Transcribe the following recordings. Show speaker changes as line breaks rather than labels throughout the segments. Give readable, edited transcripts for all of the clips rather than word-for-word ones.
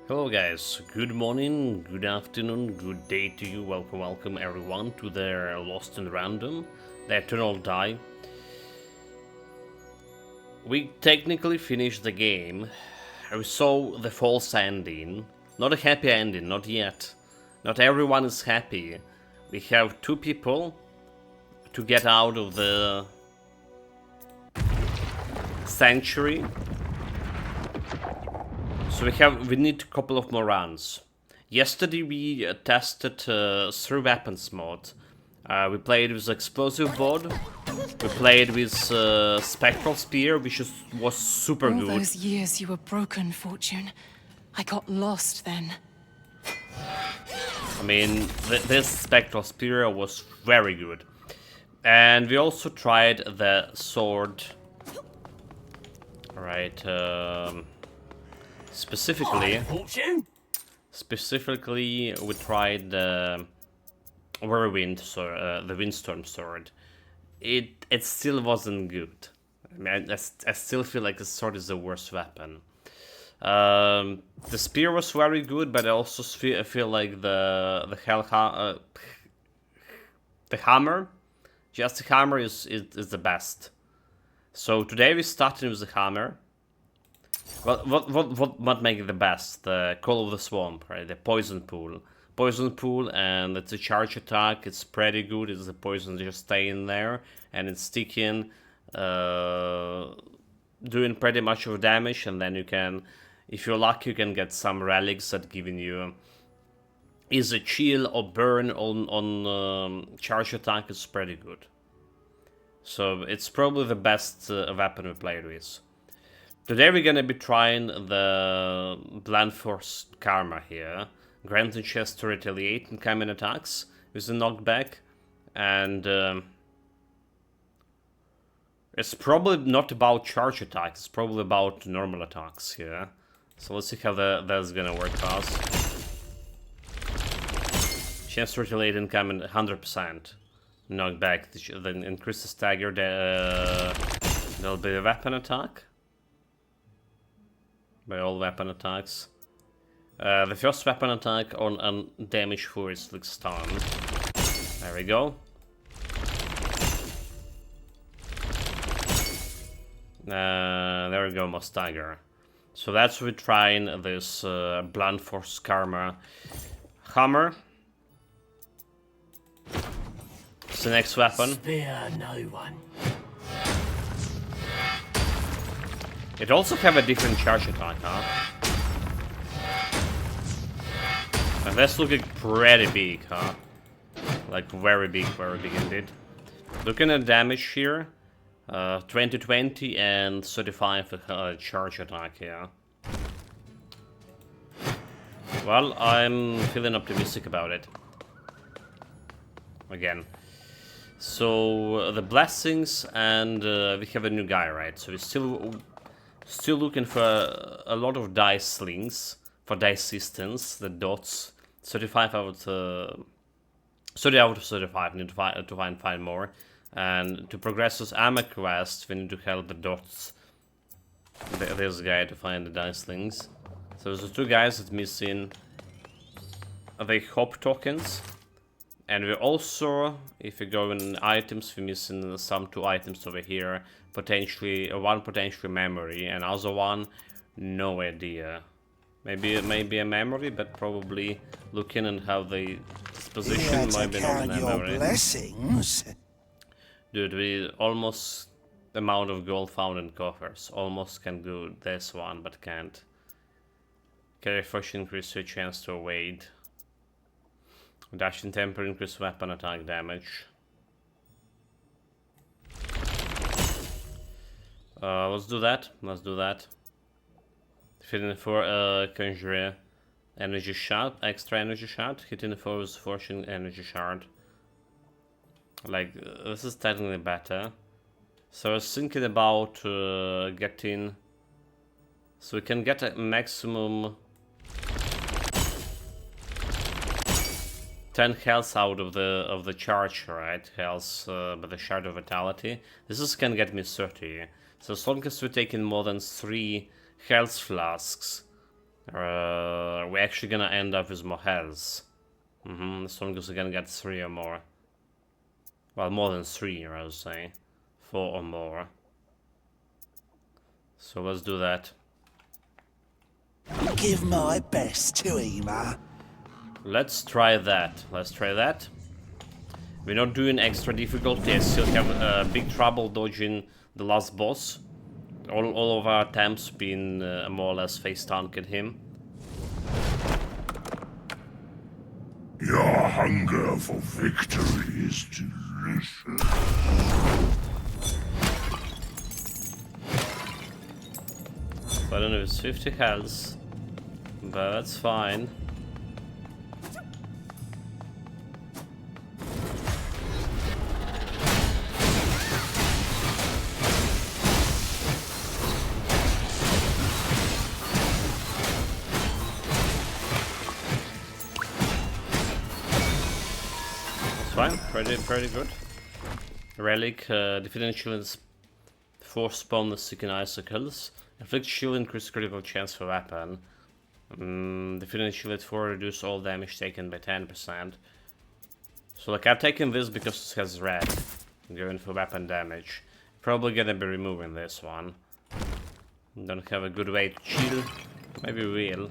Hello guys, good morning, good afternoon, good day to you. Welcome everyone to the Lost in Random, the Eternal Die. We technically finished the game. We saw the false ending. Not a happy ending, not yet. Not everyone is happy. We have two people to get out of the sanctuary. So we need a couple of more runs. Yesterday we tested 3 weapons mode. We played with explosive board. We played with spectral spear, which was super
All
good.
those years you were broken, Fortune. I got lost then.
I mean, this spectral spear was very good. And we also tried the sword. Alright, specifically, we tried the whirlwind, the windstorm sword. It still wasn't good. I mean, I still feel like the sword is the worst weapon. The spear was very good, but I also feel like the hammer, just the hammer is the best. So today we started with the hammer. Well, what make it the best? The Call of the Swamp, right? The Poison Pool. Poison Pool, and it's a charge attack. It's pretty good. It's the poison just staying there, and it's sticking, doing pretty much of damage, and then you can, if you're lucky, you can get some relics that giving you either chill or burn on charge attack. Is pretty good. So it's probably the best weapon we played with. Today we're gonna be trying the Blunt Force Karma here. Granting chest to retaliate incoming attacks with a knockback. And it's probably not about charge attacks, it's probably about normal attacks here. So let's see how that's gonna work for us. Chance to retaliate incoming 100%. Knockback, then increase the stagger, there'll be a weapon attack. By all weapon attacks. The first weapon attack on damage for is like stun. There we go. There we go, Mustager. So that's what we're trying this Blunt Force Karma hammer. It's the next weapon.
Spare no one.
It also have a different charge attack, huh? And that's looking pretty big, huh? Like very big indeed. Looking at damage here, 20 and 35 charge attack here. Well, I'm feeling optimistic about it. Again. So the blessings, and we have a new guy, right? So we're still looking for a lot of dice slings, for dice systems, the dots. 30 out of 35, need to find more. And to progress this armor quest, we need to help the dots, this guy, to find the dice slings. So there's the two guys that missing the hop tokens. And we also, if we go in items, we're missing some 2 items over here. Potentially, one potentially memory, and other one, no idea. Maybe a memory, but probably looking at how the disposition might be not a memory.
Blessings.
Dude, we almost the amount of gold found in coffers. Almost can do this one, but can't. Carry first increase your chance to evade. Dash in temper increase weapon attack damage. Let's do that. Hitting for conjure energy shot, extra energy shot. Hitting for with fortune energy shard. Like this is technically better. So I was thinking about getting, so we can get a maximum 10 health out of the charge, right? Health by the shard of vitality. This can get me 30. So as long as we're taking more than 3 health flasks, we're actually gonna end up with more health. The strongest are gonna get 3 or more. Well, more than 3, I would say. 4 or more. So let's do that.
Give my best to Ema.
Let's try that. Let's try that. We're not doing extra difficulty. I still have big trouble dodging the last boss. All of our attempts been more or less face tanking him.
Your hunger for victory is delicious.
I don't know if it's 50 health, but that's fine. Fine, pretty good. Relic, defeating shield's force spawn the seeking icicles. Inflict shield increase critical chance for weapon. Defeating shield 4 reduce all damage taken by 10%. So like I've taken this because it has red. I'm going for weapon damage. Probably gonna be removing this one. Don't have a good way to chill. Maybe we'll.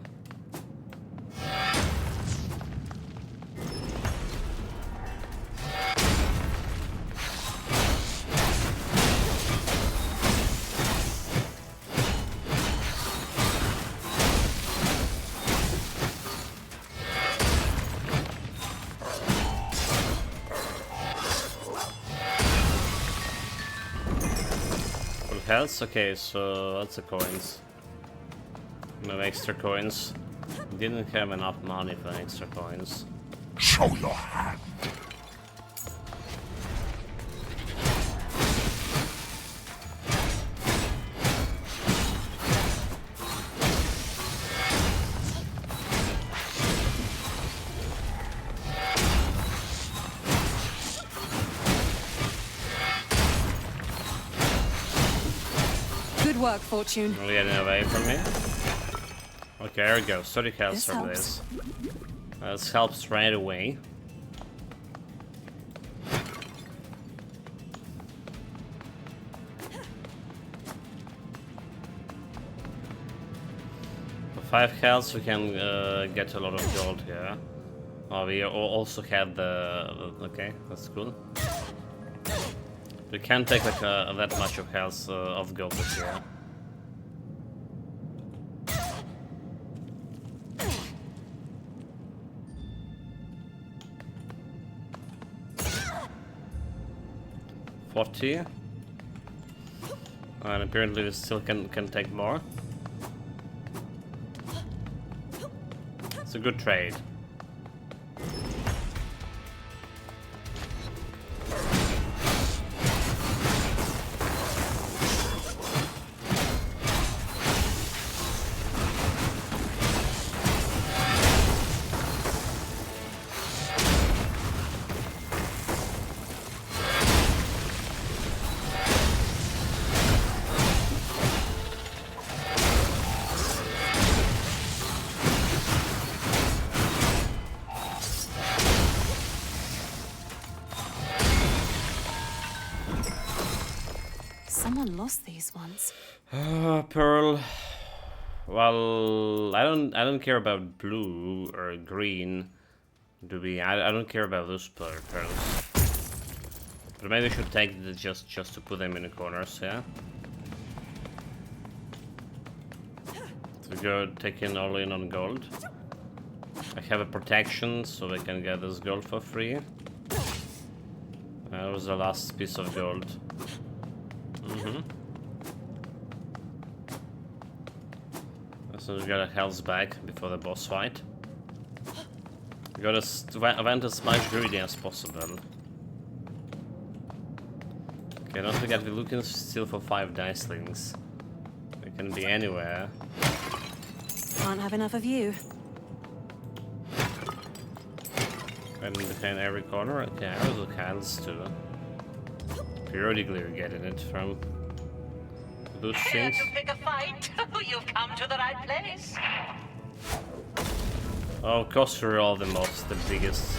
Health? Okay, so that's the coins. No extra coins. Didn't have enough money for extra coins.
Show your hand.
Good work, Fortune.
Are we getting away from me? Okay, there we go. 30 health
This
from
helps.
this. This helps right away. For 5 health we can get a lot of gold here. Oh, we also had the... Okay, that's cool. We can't take like that much of health of gold this year. $40. And apparently we still can take more. It's a good trade.
Someone lost these once.
Pearl. Well, I don't care about blue or green. Do we? I don't care about those pearls. But maybe we should take it just to put them in the corners, yeah. So go taking all in on gold. I have a protection, so we can get this gold for free. That was the last piece of gold. So we got our health back before the boss fight. We gotta went as much greedy as possible. Okay, don't forget we're looking still for 5 dicelings. They can be anywhere.
Can't have enough of you.
And behind every corner. Okay, I also health too. Periodically we're getting it from those
Here
things.
to pick a fight? You've come to the right place.
Oh, costs are all the biggest.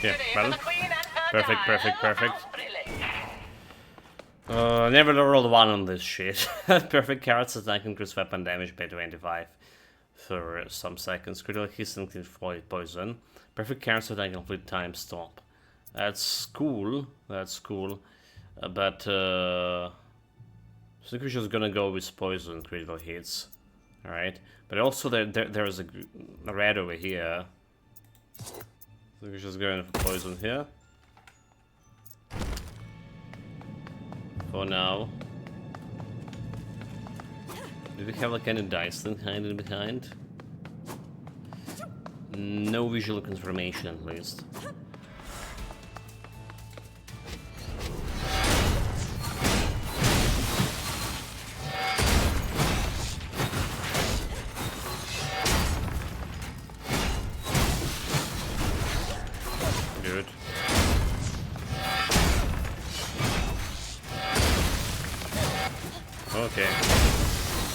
Okay, well, perfect. Never rolled one on this shit. Perfect carrots attack increase weapon damage by 25 for some seconds. Critical hits and void poison. Perfect carrots attack complete time stop. That's cool. But I think we're just gonna go with poison critical hits. Alright. But also there's a red over here. So we're just going for poison here. For now. Do we have like any dice thing hiding behind? No visual confirmation at least. Good. Okay.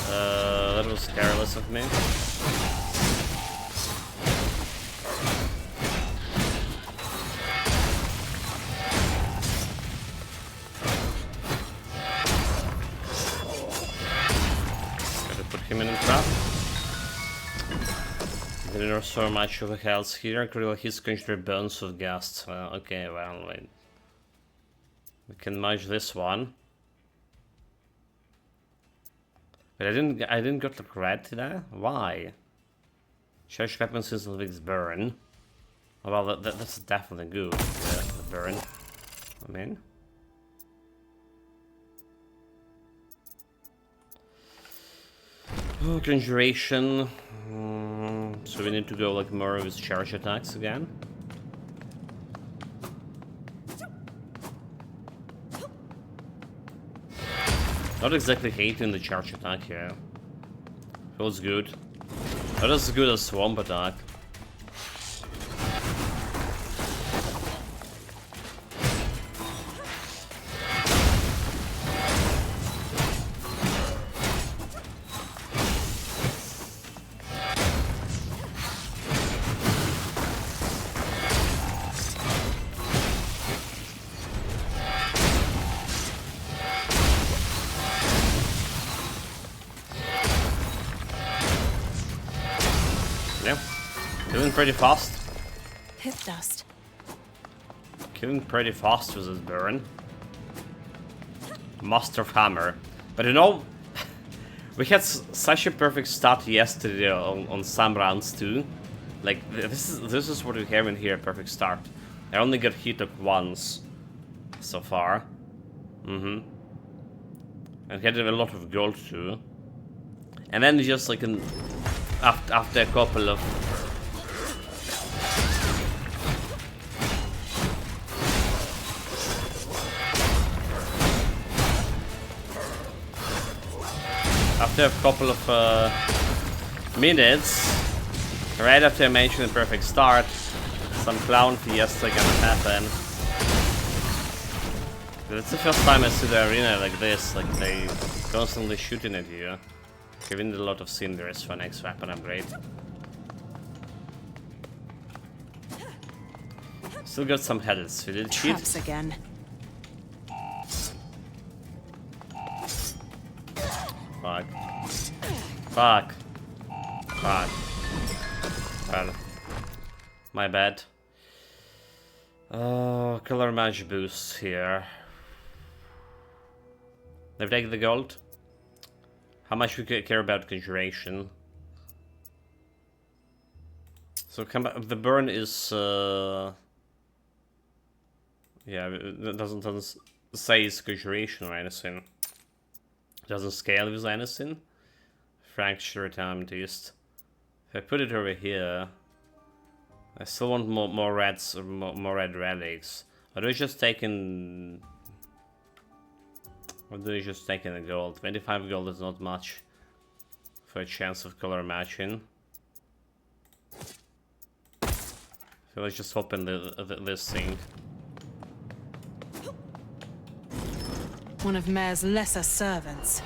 That was careless of me. Gotta put him in a trap. There are so much of a health here. Critical hits conjure burns of ghasts. Okay, well, wait. We can merge this one. But I didn't get the red today. Why? Charge weapons instantly burn. Oh, well, that's definitely good. Yeah, the burn. I mean. Oh, conjuration. So we need to go like more with charge attacks again. Not exactly hating the charge attack here. Feels good. Not as good as swamp attack. Yeah, killing pretty fast.
Pit dust.
Killing pretty fast with this burn. Master of Hammer. But you know, we had such a perfect start yesterday on some rounds too. Like this is what we have in here, perfect start. I only got hit like once so far. And had a lot of gold too. And then just like after a couple of minutes, right after I mentioned the perfect start, some clown fiesta gonna happen. It's the first time I see the arena like this, like they constantly shooting at you. Giving a lot of cinders for next weapon upgrade. Still got some heads. We did cheat.
Traps again.
Fuck. Fuck. Fuck. Well. My bad. Oh, color match boost here. They've taken the gold. how much we care about conjuration. So the burn is yeah, it doesn't say it's conjuration or anything. It doesn't scale with anything. Fracture time used. If I put it over here, I still want more reds, more red relics. Or do I just take in? Or do I just take in the gold? 25 gold is not much for a chance of color matching. So let's just open this thing.
One of Mare's lesser servants.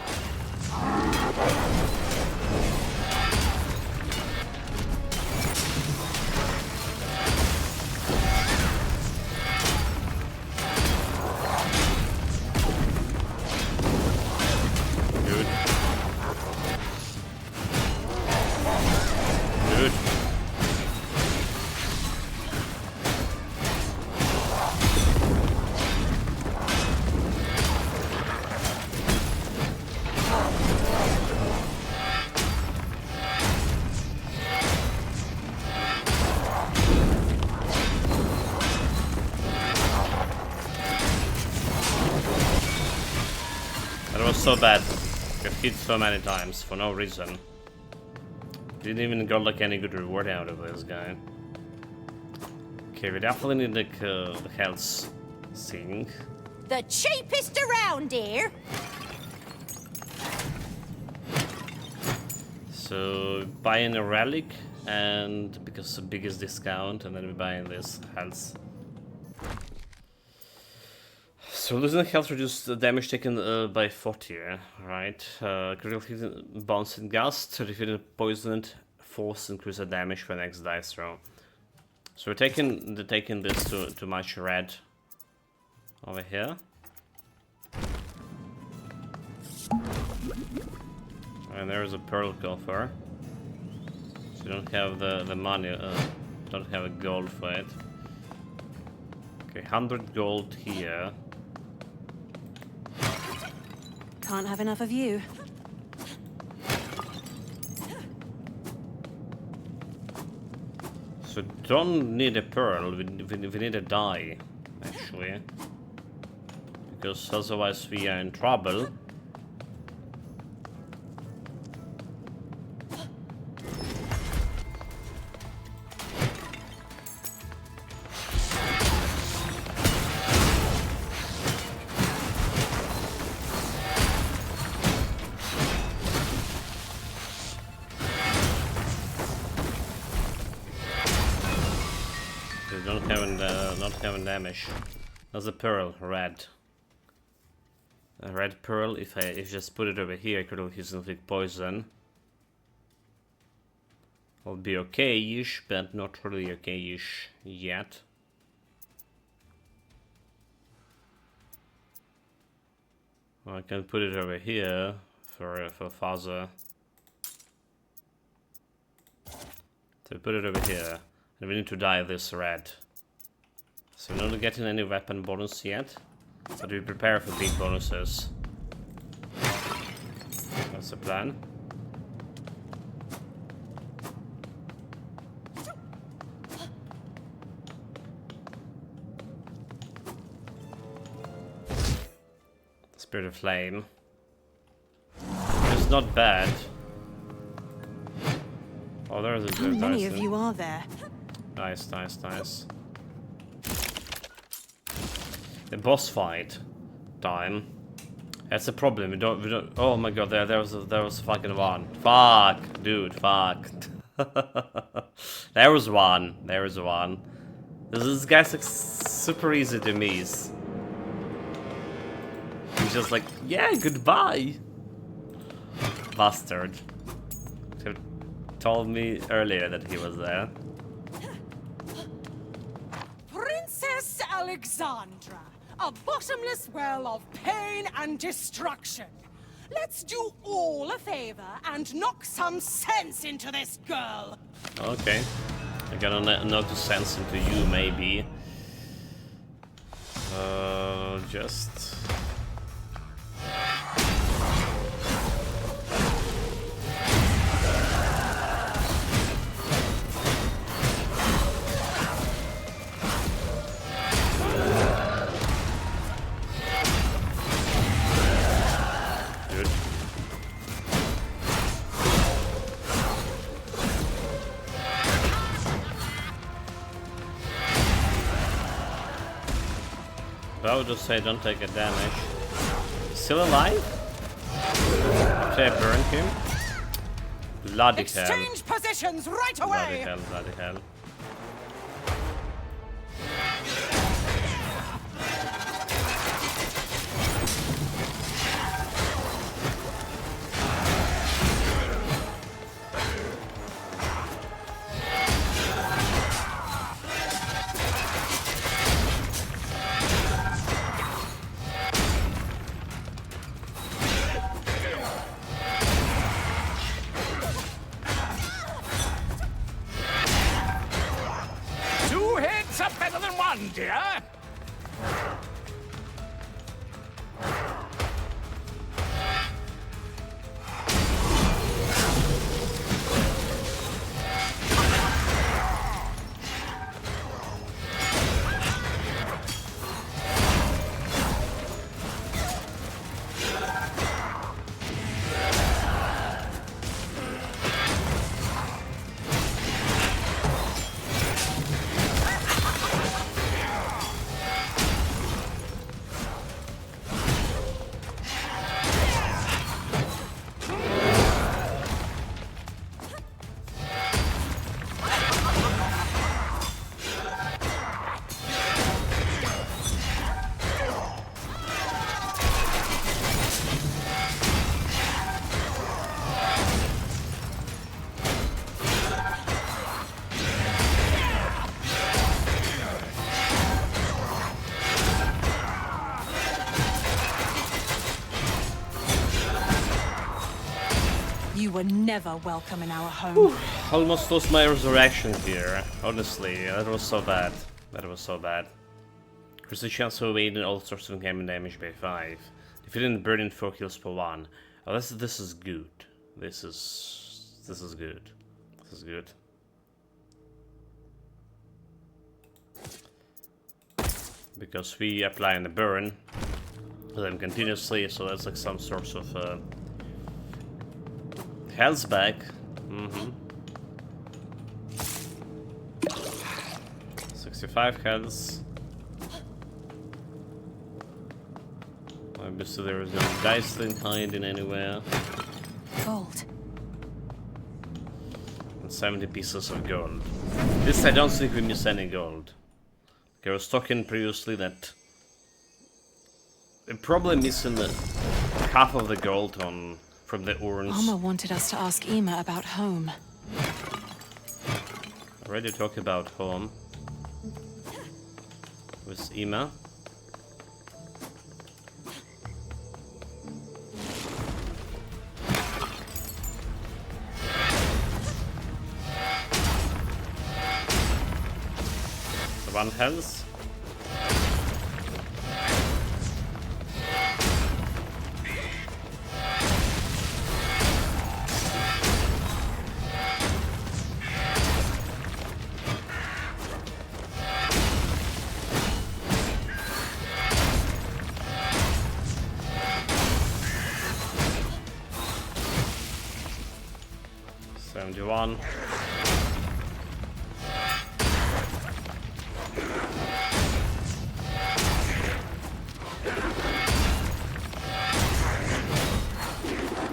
Dude. Dude. That was so bad. Got hit so many times for no reason. Didn't even got like any good reward out of this guy. Okay, we definitely need the health thing.
The cheapest around here.
So buying a relic and because the biggest discount, and then we buying this health. So losing health reduces the damage taken by 40, right? Critical hit, bounce and gust, defeated poisoned, force increase the damage for the next dice roll. So we're taking this to match red over here. And there is a pearl coffer. So you don't have the money, don't have a gold for it. Okay, 100 gold here.
Can't have enough of you.
So don't need a pearl, we need a die, actually. Because otherwise we are in trouble. Not having damage. That's a pearl, red. A red pearl. If I just put it over here, I could use inflict poison. I'll be okay-ish, but not really okay-ish yet. I can put it over here for Faza. So put it over here, and we need to dye this red. So we're not getting any weapon bonus yet, but we prepare for big bonuses. That's the plan. Spirit of Flame. It's not bad. Oh, there's a
How many of you are there?
Nice, nice, nice. The boss fight time. That's a problem. We don't. Oh my god, there was fucking one. Fuck, dude, fuck. There was one. This guy's like super easy to miss. He's just like, yeah, goodbye, bastard. He told me earlier that he was there.
Princess Alexandra, a bottomless well of pain and destruction. Let's do all a favor and knock some sense into this girl.
Okay. I gotta knock the sense into you, maybe. How to say don't take a damage? Still alive? After I burn him? Bloody hell.
Exchange positions right
Bloody
away!
hell, bloody hell.
Two heads are better than one, dear.
You were never welcome in our home.
Almost lost my resurrection here. Honestly, that was so bad. That was so bad. Increase the chance of evading all sorts of incoming damage by 5. Defeating burning 4 kills per 1. Oh, this is good. This is good. This is good. Because we apply the burn to them continuously, so that's like some sorts of health back. 65 health. Obviously there is no dice thing hiding anywhere.
Gold.
And 70 pieces of gold. This I don't think we miss any gold. I was talking previously that we're probably missing half of the gold from the urns.
Mama wanted us to ask Ema about home.
Already talked about home with Ema. So 1 health. One.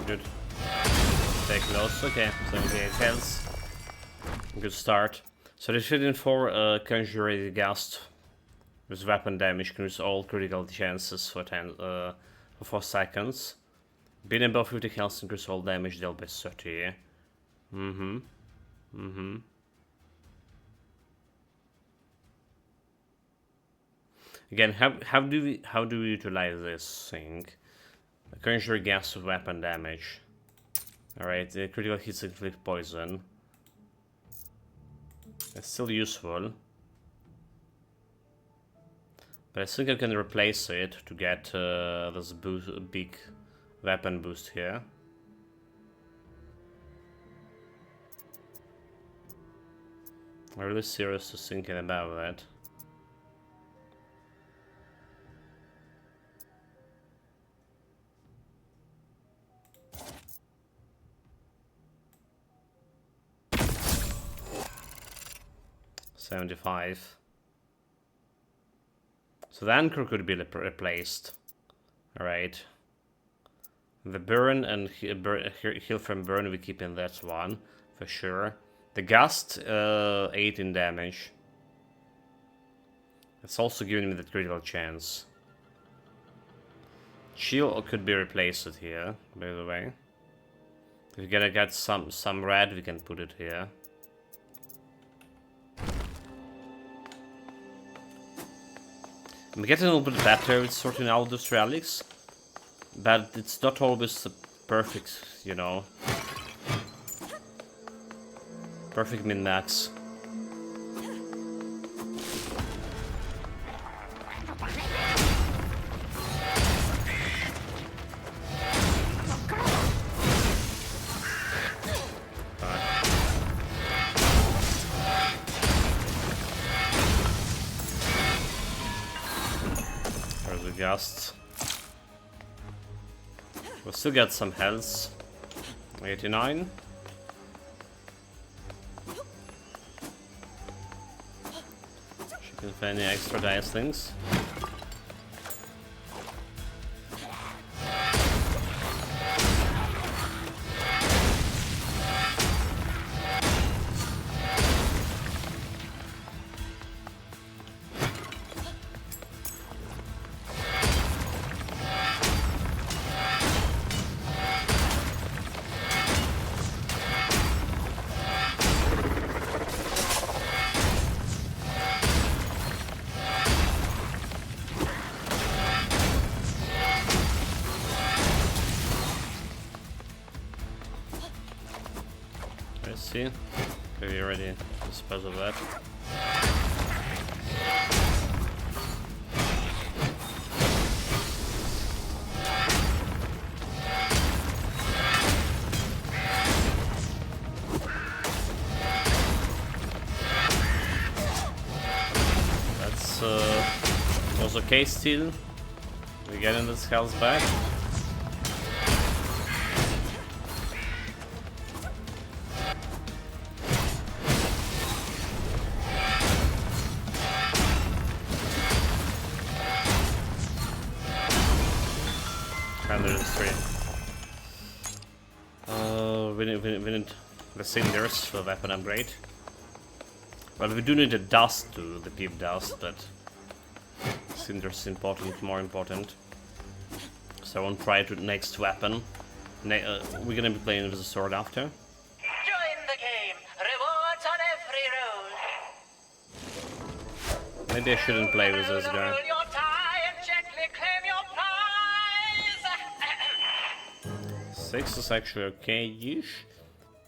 Good. Take loss. Okay, 78 health. Good start. So they should in 4 conjure Gast with weapon damage, can use all critical chances for 4 seconds. Being above 50 health, increase all damage dealt by 30. Again, how do we utilize this thing? Conjure gas with weapon damage. Alright, the critical hits inflict poison. It's still useful. But I think I can replace it to get this big weapon boost here. I'm really serious to thinking about that. $75. So the anchor could be replaced. Alright. The burn and heal from burn we keep in that one, for sure. The gust, 8 in damage. It's also giving me the critical chance. Chill could be replaced here, by the way. If we gotta get some red, we can put it here. I'm getting a little bit better with sorting out those relics, but it's not always perfect, you know. Perfect min-max. Gust. We'll still get some health. 89. Checking for any extra dice things. See? Okay, we already dispose of that. That's was okay still. We're getting this health back. We need the cinders for weapon upgrade. Well, we do need the dust too, the peep dust, but cinders is important, more important. So I won't try to next weapon. We're gonna be playing with the sword after.
Join the game. Rewards on every roll.
Maybe I shouldn't play with this guy.
Roll your die and gently claim your prize.
6 is actually okay-ish.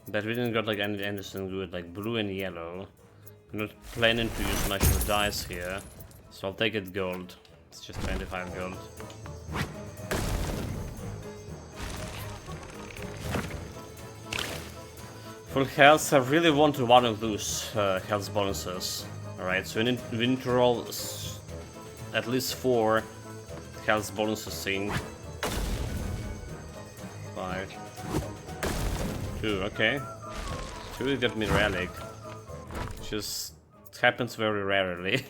But we didn't got like anything good, like blue and yellow. I'm not planning to use much of the dice here, so I'll take it gold. It's just 25 gold. Full health, I really want one of those health bonuses. Alright, so we need to roll at least 4 health bonuses in. 5. 2, okay. 2 got me relic. Just happens very rarely.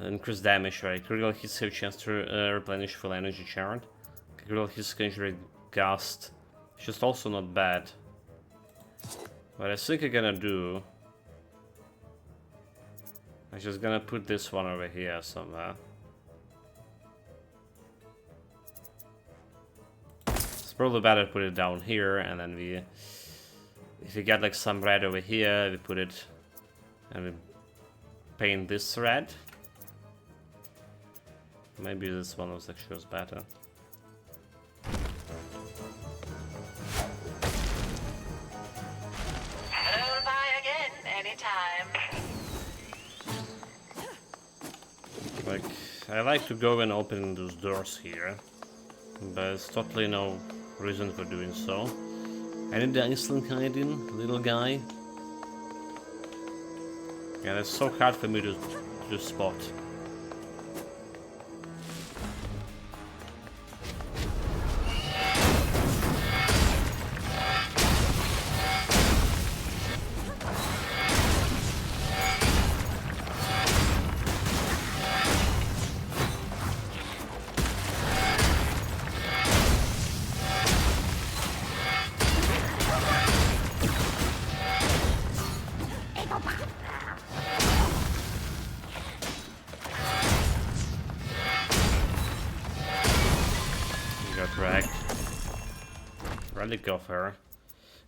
Increased damage, right? Critical hits have a chance to replenish full energy chart. Critical hits can generate gust. It's just also not bad. What I think I'm gonna do, I'm just gonna put this one over here somewhere. It's probably better to put it down here, and then if we get like some red over here, we put it, and we paint this red. Maybe this one was actually better.
Roll by again anytime.
Like, I like to go and open those doors here, but there's totally no reason for doing so. I need the Iceland hiding, little guy. Yeah, that's so hard for me to spot. correct. Relic of her.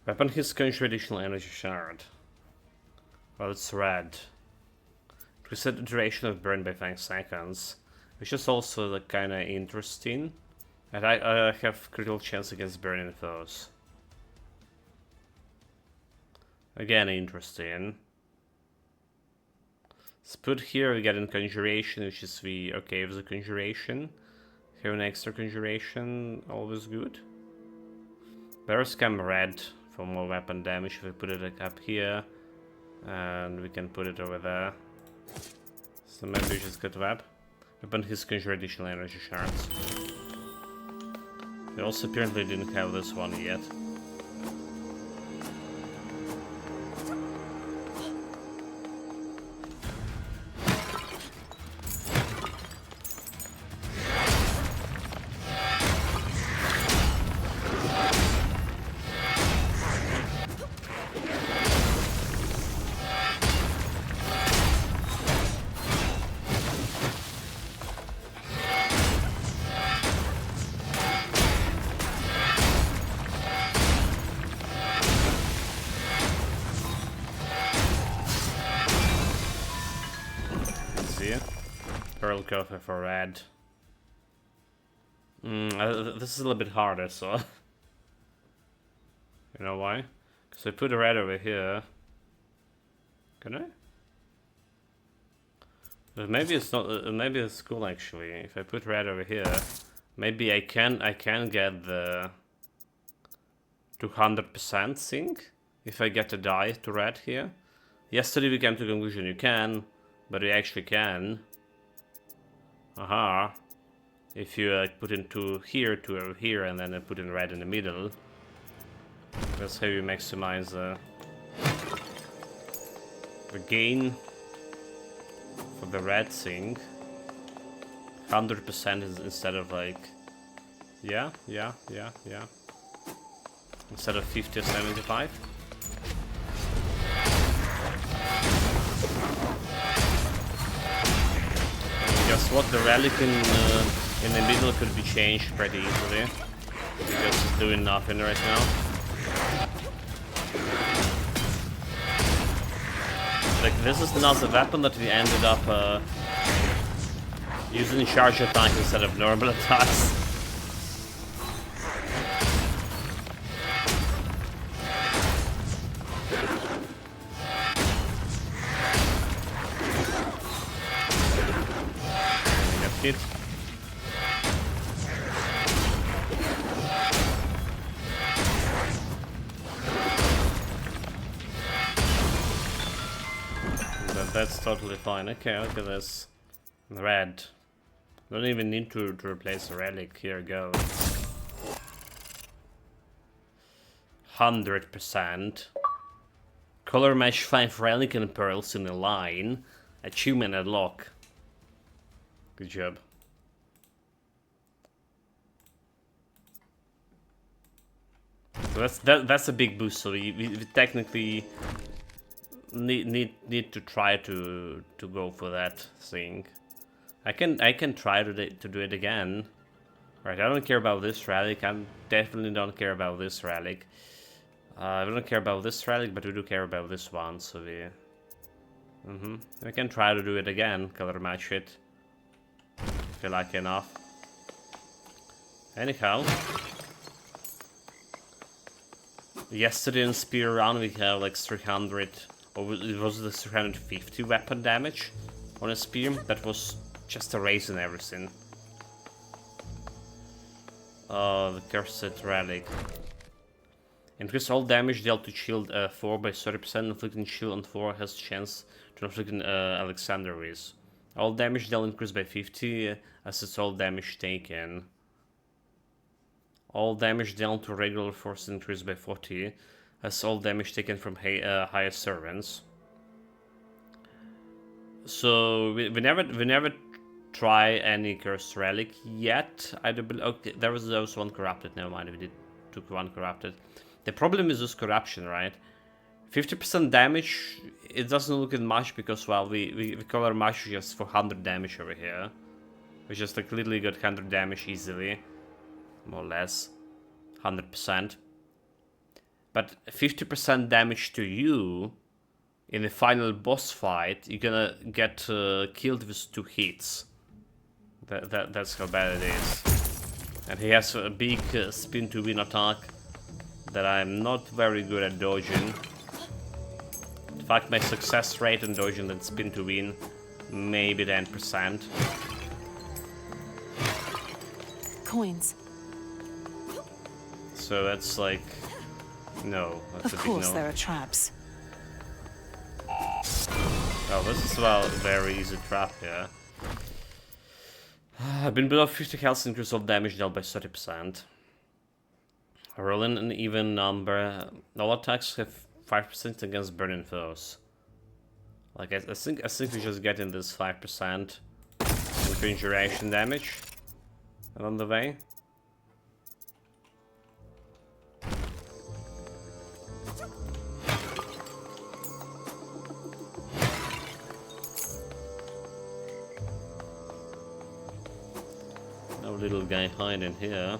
Weapon his conjure additional energy shard. Well, it's red. Reset the duration of burn by 5 seconds. Which is also like, kinda interesting. And I have critical chance against burning foes. Again, interesting. Let's put here, we get in conjuration, which is the okay with the conjuration. Have an extra conjuration, always good. Better scam red for more weapon damage if we put it like up here. And we can put it over there. So maybe we just get web. Weapon his conjure additional energy shards. We also apparently didn't have this one yet. Pearl coffee for red. This is a little bit harder, so you know why? Because I put a red over here. Can I? But maybe it's not. Maybe it's cool actually. If I put red over here, maybe I can get the 200% sync if I get a die to red here. Yesterday we came to the conclusion you can, but you actually can. Aha. If you put into here to over here and then put in red in the middle. That's how you maximize the gain for the red thing. 100% is instead of like... Yeah. Instead of 50 or 75. Guess what? The relic in the middle could be changed pretty easily. Because it's doing nothing right now. Like, this is not the weapon that we ended up using charge attack instead of normal attacks. Hit. But that's totally fine. Okay, look at this. Red. Don't even need to replace a relic. Here goes. 100%. Color match 5 relic and pearls in a line. Achievement unlock. Good job. So that's a big boost. So we technically need to try to go for that thing. I can try to do it again. Right, I don't care about this relic. I definitely don't care about this relic. We don't care about this relic, but we do care about this one. So we can try to do it again. Color match it. If you're lucky enough. Anyhow. Yesterday in spear round we have like 300, or it was the 350 weapon damage on a spear. That was just erasing everything. The cursed relic. Increase all damage dealt to shield 4 by 30%. Inflicting shield on 4 has chance to inflict Alexanderies. All damage dealt increased by 50, as it's all damage taken. All damage dealt to regular force increased by 40, as all damage taken from higher servants. So we never try any cursed relic yet. I don't believe. Okay, there was one corrupted. Never mind, we took one corrupted. The problem is this corruption, right? 50% damage, it doesn't look at much because, well, we color match just for 100 damage over here. We just like literally got 100 damage easily. more or less, 100%. But 50% damage to you in the final boss fight, you're gonna get killed with 2 hits. That's how bad it is. And he has a big spin to win attack that I'm not very good at dodging. In fact, my success rate in dodging that spin to win, maybe 10%.
Coins.
So that's like... no, that's
Of
a big
course
no.
there are traps.
Oh, this is well a very easy trap here. I've been below 50 health, increase of damage dealt by 30%. Rolling an even number. All attacks have 5% against burning foes. Like I think we're just getting this 5% increase duration damage along the way. No little guy hiding here.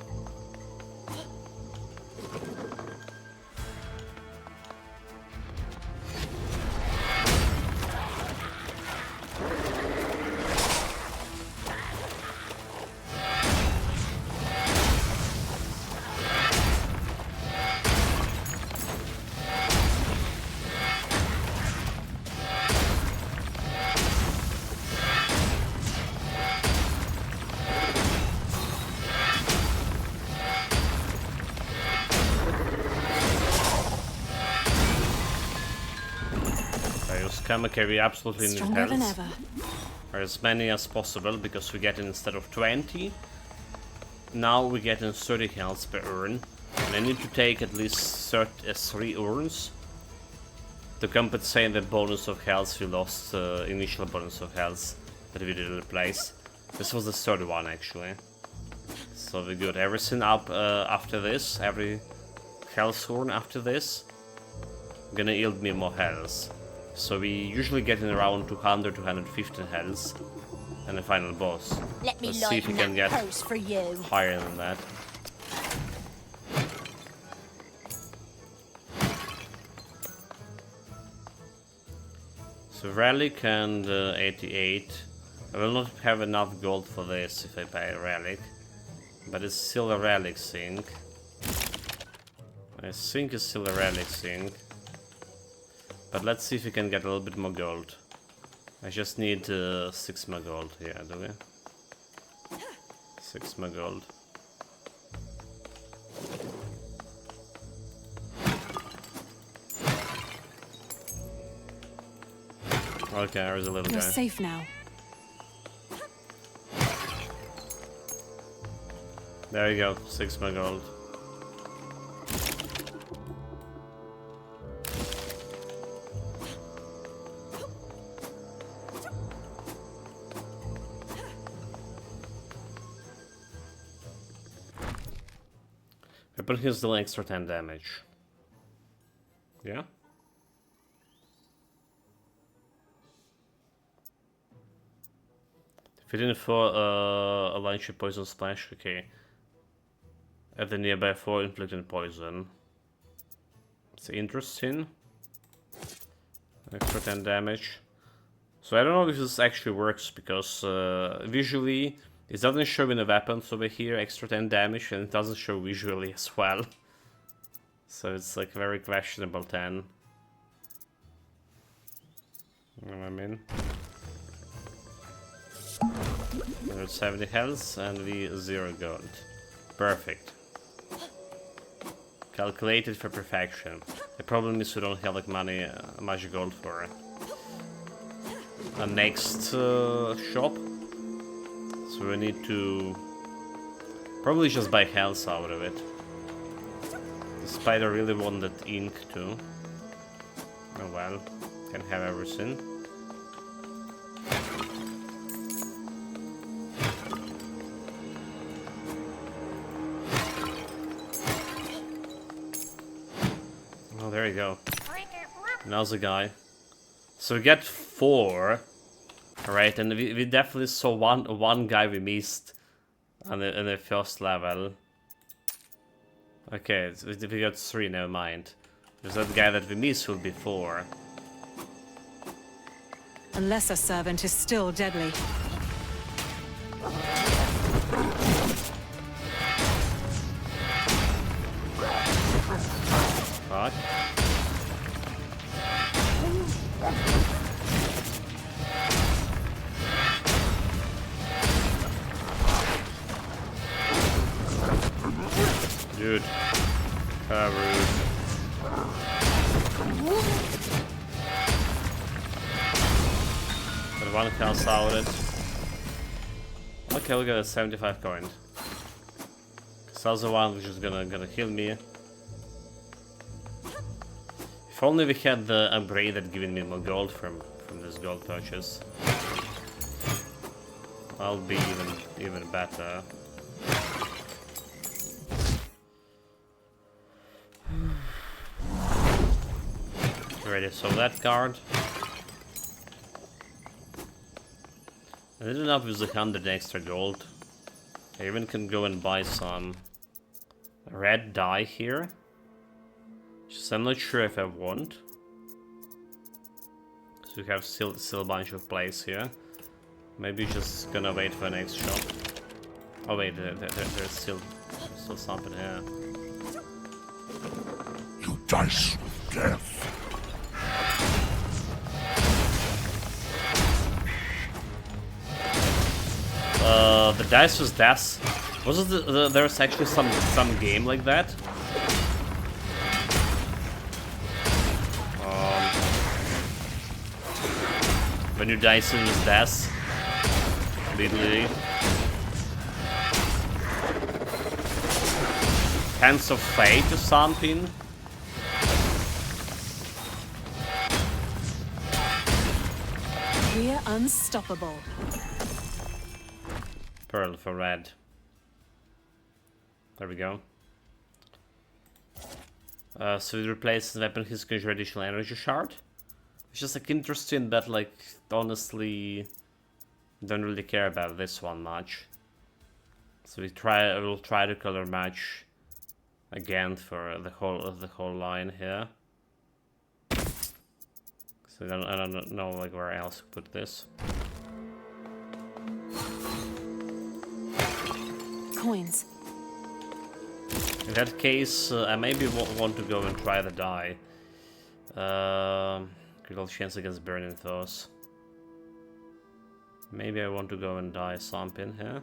Camera carry absolutely need
Stronger than
health.
ever.
Or as many as possible, because we get instead of 20. Now we get in 30 health per urn. And I need to take at least 3 urns to compensate the bonus of health we lost, initial bonus of health that we didn't replace. This was the 3rd one actually. So we got everything up after this, every health urn after this. Gonna yield me more health. So we usually get in around 200 to 115 health and the final boss.
Let me
Let's see if we
lighten
can
that
get
purse for you.
higher than that. So Relic and 88. I will not have enough gold for this if I buy a Relic. But it's still a Relic thing. I think it's still a Relic thing. But let's see if we can get a little bit more gold. I just need 6 more gold here, do we? 6 more gold. Okay, there's a little
You're
guy.
safe now.
There you go, 6 more gold. Weapon heals deal extra 10 damage. Yeah? Fitting for a launch poison splash, okay. At the nearby 4 inflicting poison. It's interesting. Extra 10 damage. So I don't know if this actually works because visually it doesn't show in the weapons over here extra 10 damage, and it doesn't show visually as well. So it's like very questionable 10. You know what I mean? 170 health and we 0 gold. Perfect. Calculated for perfection. The problem is we don't have like much gold for a next shop. So we need to probably just buy health out of it. The spider really wanted ink too. Oh well, can have everything. Oh, there you go. Now's the guy. So we get 4. Right, and we definitely saw one guy we missed on the first level. Okay, so we got 3, never mind. There's that guy that we missed will be 4.
A lesser servant is still deadly.
Fuck. Dude. Rude. But one counts out it. Okay, we got a 75 coin. So the one which is gonna kill me. If only we had the upgrade that giving me more gold from this gold purchase. I'll be even better. Already saw that card. I did enough with the 100 extra gold. I even can go and buy some red dye here. Just I'm not sure if I want. So we have still a bunch of plays here. Maybe just gonna wait for the next shot. Oh wait, there's still something here.
You dice with death.
The dice was death. Was it there's actually some game like that? When you dice in with death, literally. Hands of Fate or something.
We're unstoppable.
Pearl for red. There we go. So we replace the weapon his additional energy shard. It's just like interesting, but like honestly don't really care about this one much. So we'll try to color match again for the whole line here. So I don't know like where else to put this.
Coins.
In that case, I maybe want to go and try the die. Critical chance against burning throws. Maybe I want to go and die something here.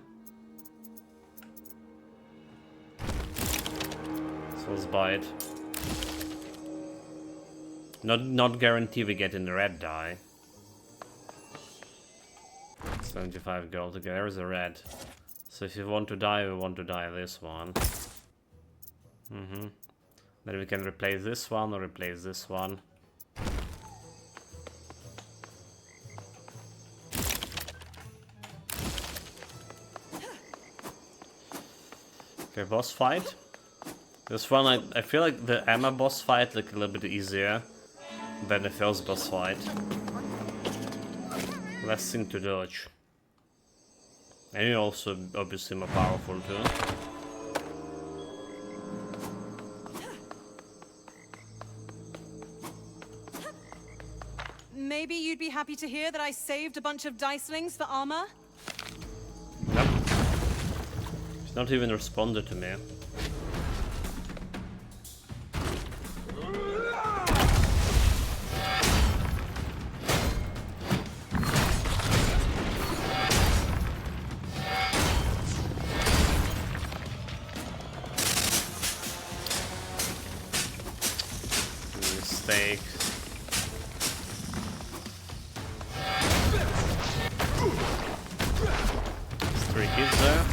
So let's buy it. Not guarantee we get in the red die. 75 gold. Okay, there's a red. So if you want to die, we want to die this one. Then we can replace this one or replace this one. Okay, boss fight. This one, I feel like the Emma boss fight like a little bit easier than the first boss fight. Less thing to dodge. And you're also obviously more powerful too.
Maybe you'd be happy to hear that I saved a bunch of dicelings for armor?
Nope. She's not even responded to me. Mistake. There's 3 hits there.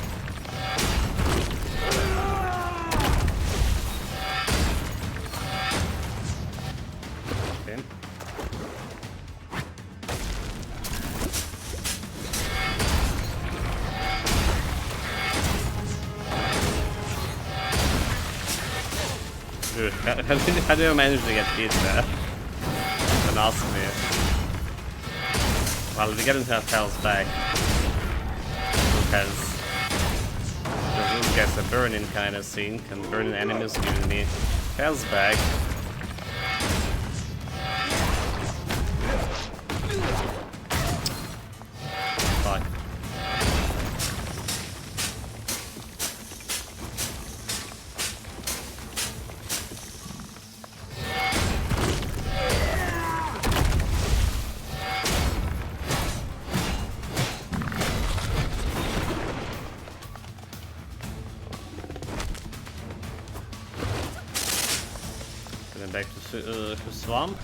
Okay. Dude, how do I manage to get hit there? Don't ask me. Well, we get into our tails back. Because This guy's a burning kind of thing, and burning enemies giving me health back. Fuck. Back to swamp.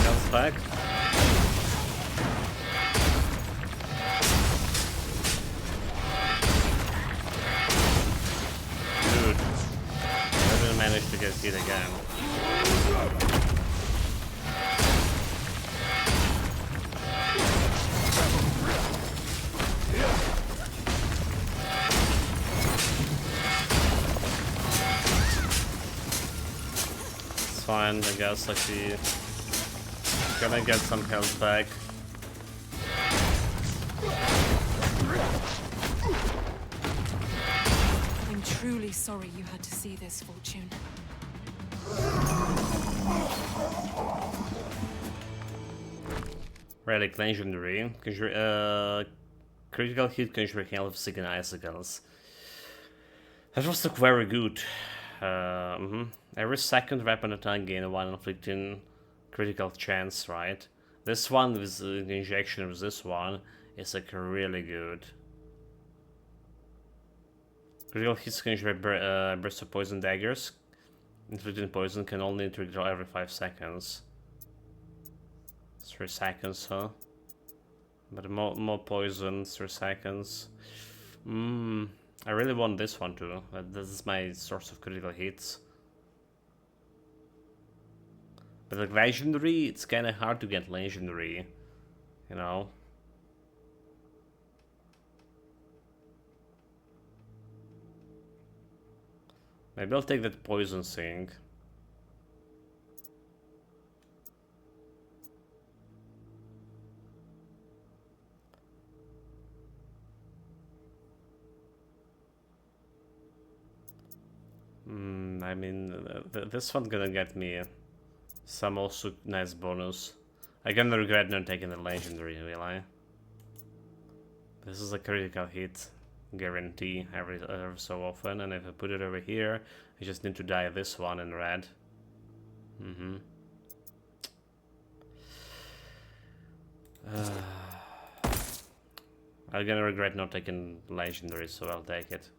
Comes back. Dude, I didn't manage to get hit again. Fine, I guess. Like the gonna get some health back.
I'm truly sorry you had to see this, Fortune.
Relic legendary. Critical hit conjuring health of Sick and Icicles. That was like very good. Every second weapon attack gain one inflicting critical chance, right? This one with the injection with this one is like really good. Critical hits conjure burst of poison daggers. Inflicting poison can only trigger every 5 seconds. 3 seconds, huh? But more poison, 3 seconds. I really want this one too. This is my source of critical hits. But like legendary, it's kind of hard to get legendary, you know. Maybe I'll take that poison thing. I mean, this one's gonna get me some also nice bonus. I gonna regret not taking the legendary, will I? This is a critical hit guarantee every so often, and if I put it over here, I just need to die this one in red. I'm gonna regret not taking legendary, so I'll take it.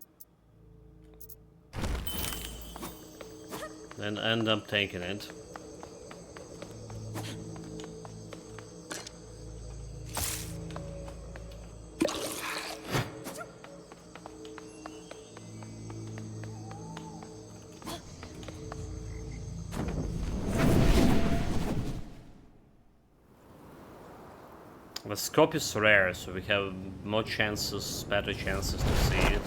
Then end up taking it. The scope is rare, so we have more chances, better chances to see it.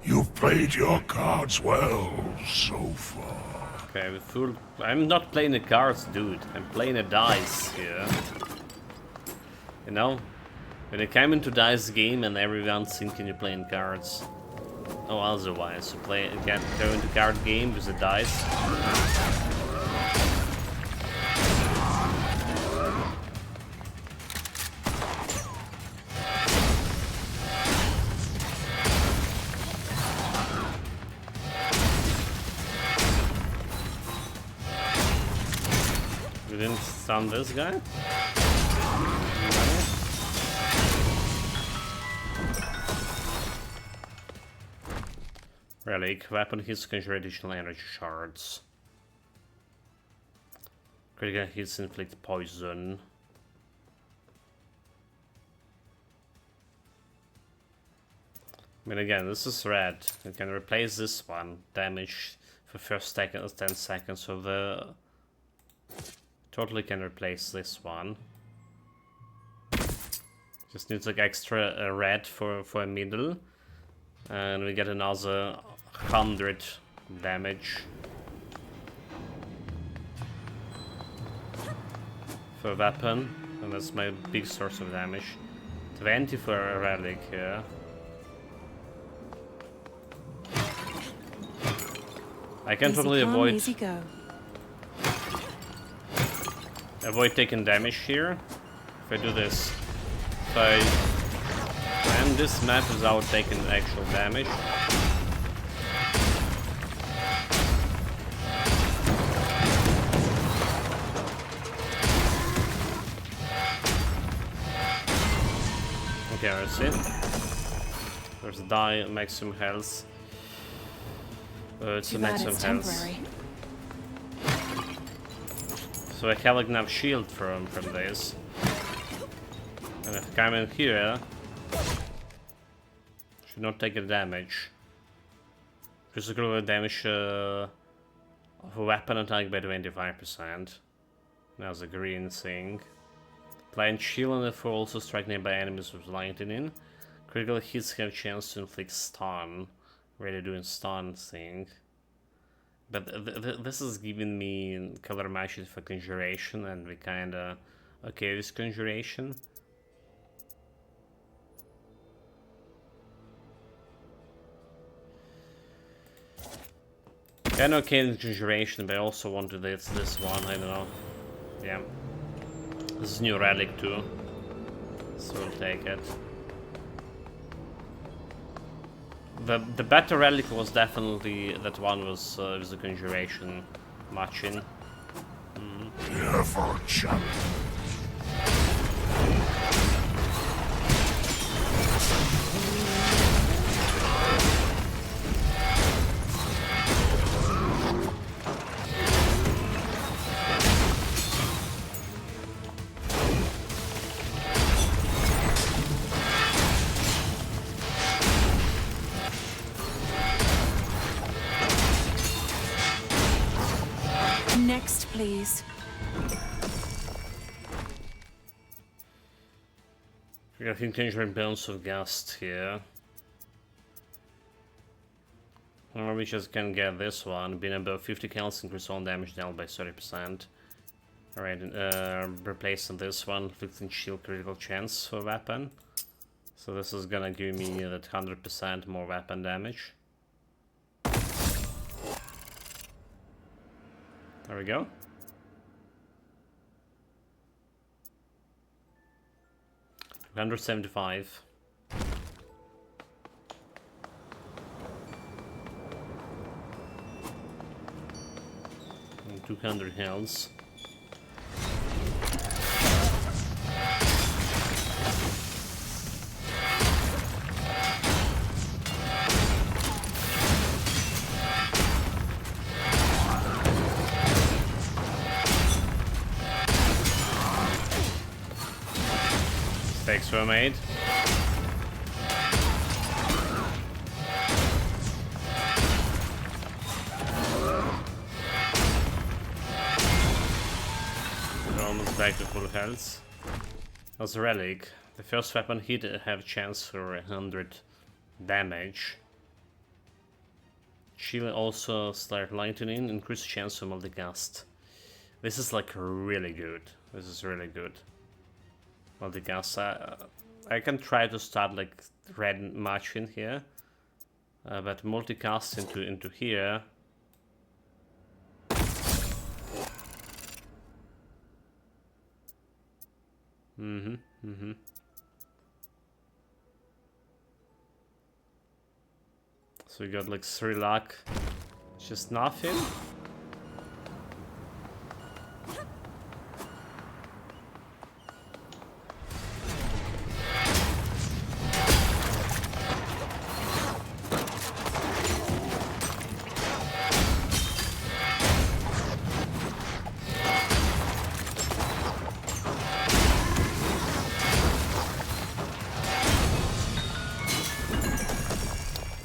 You've played your cards well so far.
Okay, I'm not playing the cards, dude. I'm playing the dice here. You know? When I came into dice game and everyone's thinking you're playing cards. Oh, otherwise, you go into card game with the dice. We didn't stun this guy? Relic, weapon hits conjure additional energy shards. Critical hits inflict poison. I mean, again, this is red. You can replace this one. Damage for first 10 seconds, so the totally can replace this one. Just needs like extra red for a middle, and we get another 100 damage. for a weapon, and that's my big source of damage. 20 for a relic here. I can totally avoid taking damage here if I do this. If I end this map without taking actual damage. Okay, let's see. There's die, maximum health. It's a maximum health. So I have like enough shield from this. And if I come in here, should not take a damage. Critical damage of a weapon attack by 25%. That's a green thing. Blind shield and therefore also strike nearby enemies with lightning. Critical hits have chance to inflict stun. Really doing stun thing. But this is giving me color matches for conjuration, and we kinda okay with conjuration. Kinda okay with conjuration, but I also want to do this one, I don't know. Yeah. This is new relic too. So we'll take it. The better relic was definitely that one was with the conjuration matching.
Here for a challenge.
Next, please.
We got contingent bounce of gust here. Or we just can get this one. Being above 50 kills, increase all damage dealt by 30%. Alright, replacing this one, inflicting shield critical chance for weapon. So this is gonna give me that 100% more weapon damage. There we go. $175. And 200 health. Mistakes were made. We're almost back to full health. As a relic, the first weapon hit have chance for 100 damage. Shield also start lightning, increase chance for multicast. This is like really good. This is really good. Multicast. I can try to start like red matching here, but multicast into here. So we got like 3 luck, just nothing.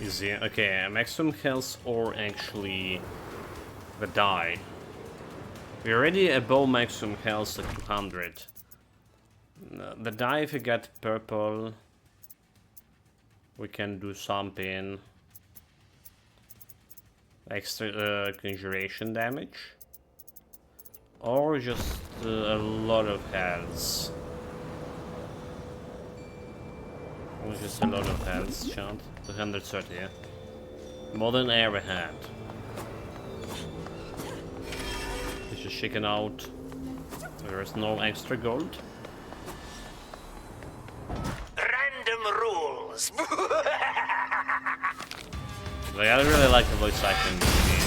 Easy. Okay, maximum health or actually the die. We're already above maximum health at 200. The die, if we get purple, we can do something extra conjuration damage. Or just a lot of health. Or just a lot of health, chant. 230, yeah. More than I ever had. It's just shaken out. There is no extra gold.
Random rules.
Like, I really like the voice acting in this game.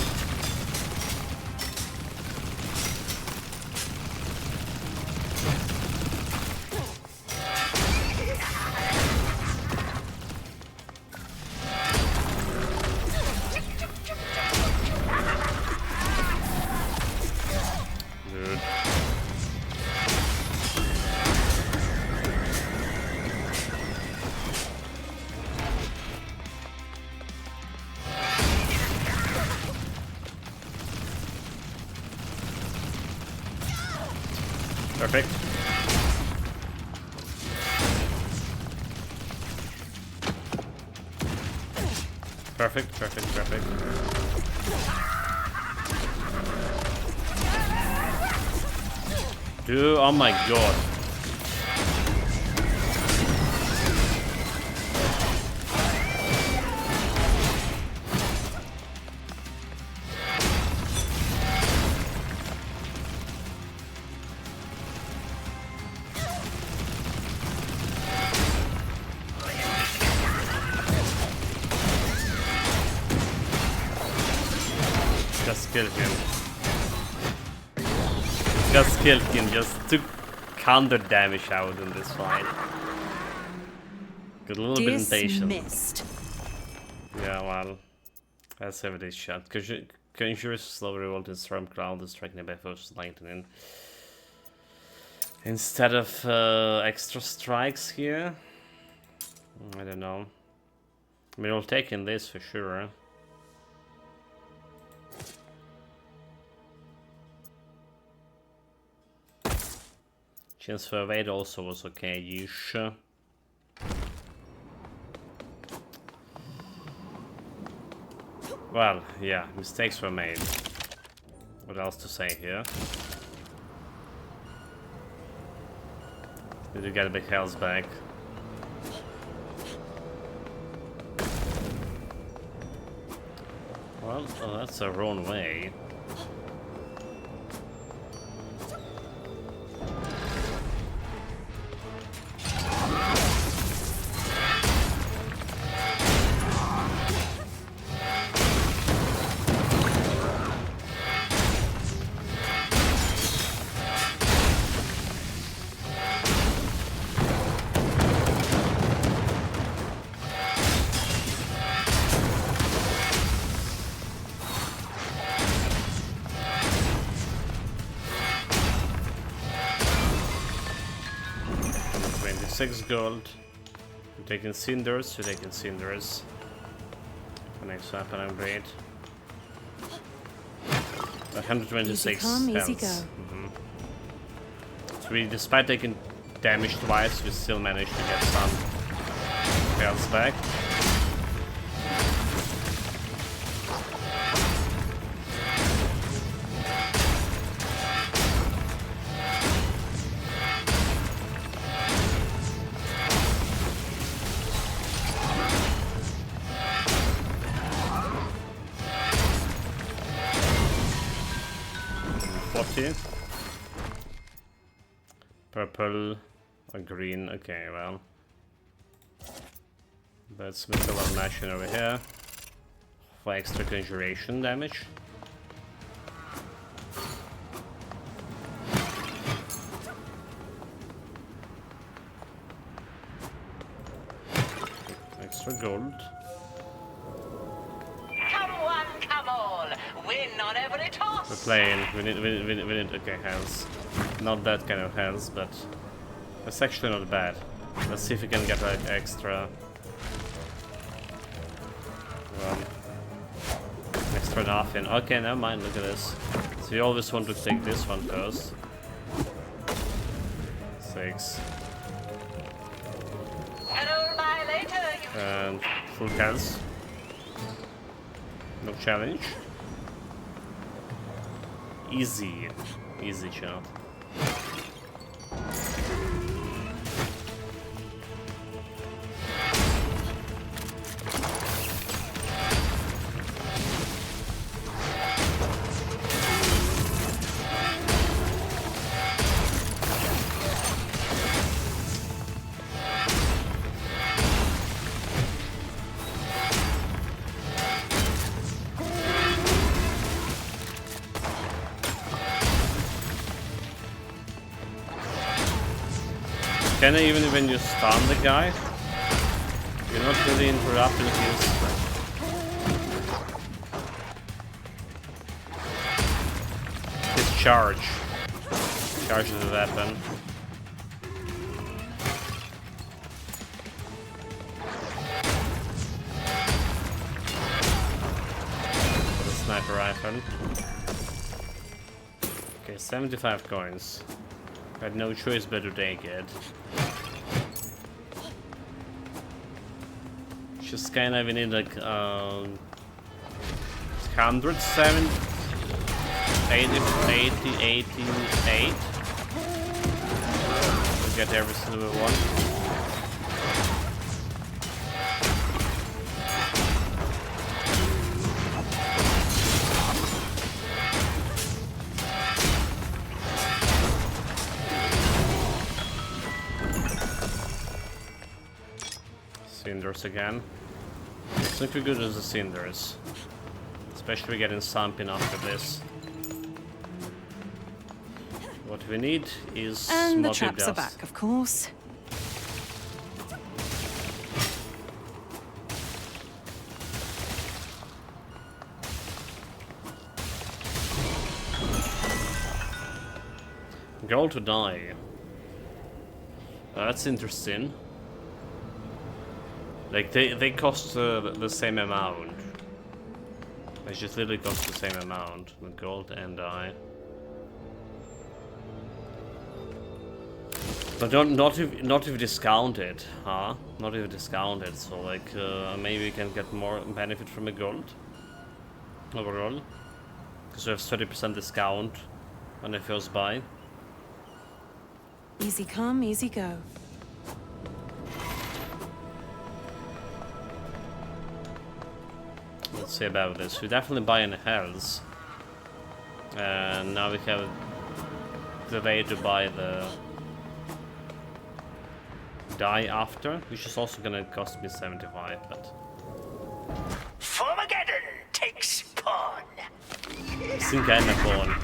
Dude. Perfect. Perfect, perfect, perfect. Dude, oh my god. Just kill him. Just killed him, just took counter damage out in this fight. Got a little bit impatient.
Dismissed.
Yeah, well, let's have this shot. Conjures slow revolt in storm cloud is striking by first lightning. Instead of extra strikes here, I don't know. I mean, we'll take in this for sure. Chance for evade also was okay-ish. Well, yeah, mistakes were made. What else to say here? Need to get big health back. Well, that's the wrong way. Six gold. You're taking cinders, you're taking cinders. The next weapon upgrade. 126
Easy come, easy
health.
go.
So we, despite taking damage twice, we still managed to get some health back. Purple or green, okay, well. Let's make a lot of mashing over here for extra conjuration damage. Extra gold.
Come one, come all. Win on every toss.
We're playing, we need okay health. Not that kind of health, but that's actually not bad. Let's see if we can get like extra extra nothing. Okay, never mind, look at this. So you always want to take this one first. 6.
Hello, my later, you
And full health. No challenge. Easy. Easy shot. Can I even when you stun the guy? You're not really interrupting his charge. Charge the weapon. The sniper rifle. Okay, 75 coins. I had no choice but to take it. Just kinda we need like 107 88 to get every single one. Cinders again. It's not too good as the cinders. Especially getting something after this. What we need is
And the
motive
traps are
dust.
back, of course.
Gold to die. That's interesting. Like they cost the same amount. They just literally cost the same amount. The gold and die. But not if discounted, huh? Not if discounted. So like maybe we can get more benefit from the gold overall, because we have 30% discount when I first buy.
Easy come, easy go.
Let's see about this. We definitely buy in health, and now we have the way to buy the die after, which is also gonna cost me 75, but
Formageddon takes pawn.
sin keine Pawn.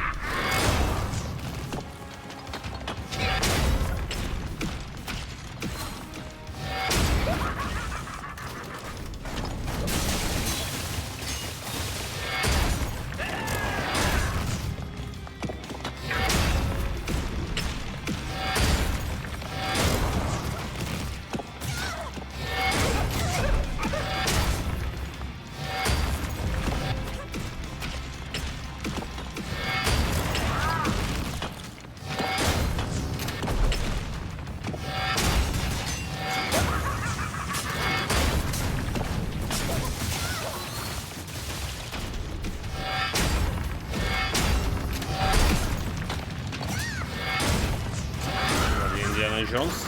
Indiana Jones.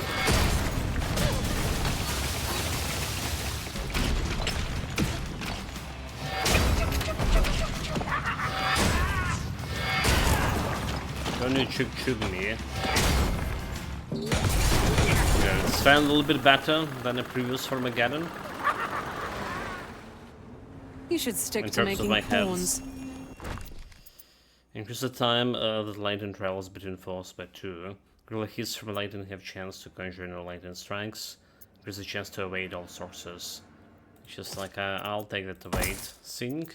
Don't you chug me. Yeah, it's felt a little bit better than the previous Formageddon.
You should stick
In
to
terms of
making
my
pawns.
health. Increase the time that lightning travels between foes by 2. Regular hits from lightning have chance to conjure new lightning strikes. Increase the chance to evade all sources. It's just like I'll take that evade thing.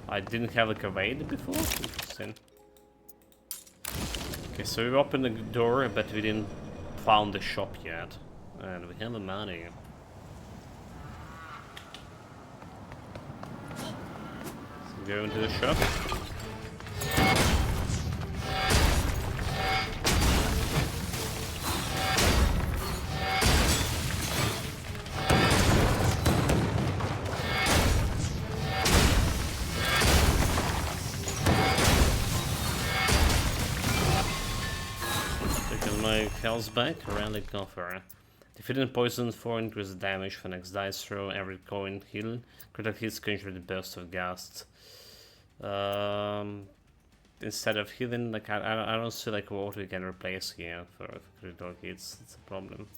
I didn't have like evade before. Interesting. Okay, so we opened the door, but we didn't found the shop yet, and we have the money. Go into the shop. my health back. Relic offer. Defeating poison for increased damage for next dice roll. Every coin heal. Critical hits conjure the burst of gust. Instead of healing, like I don't see like what we can replace here for critical hits. That's a problem.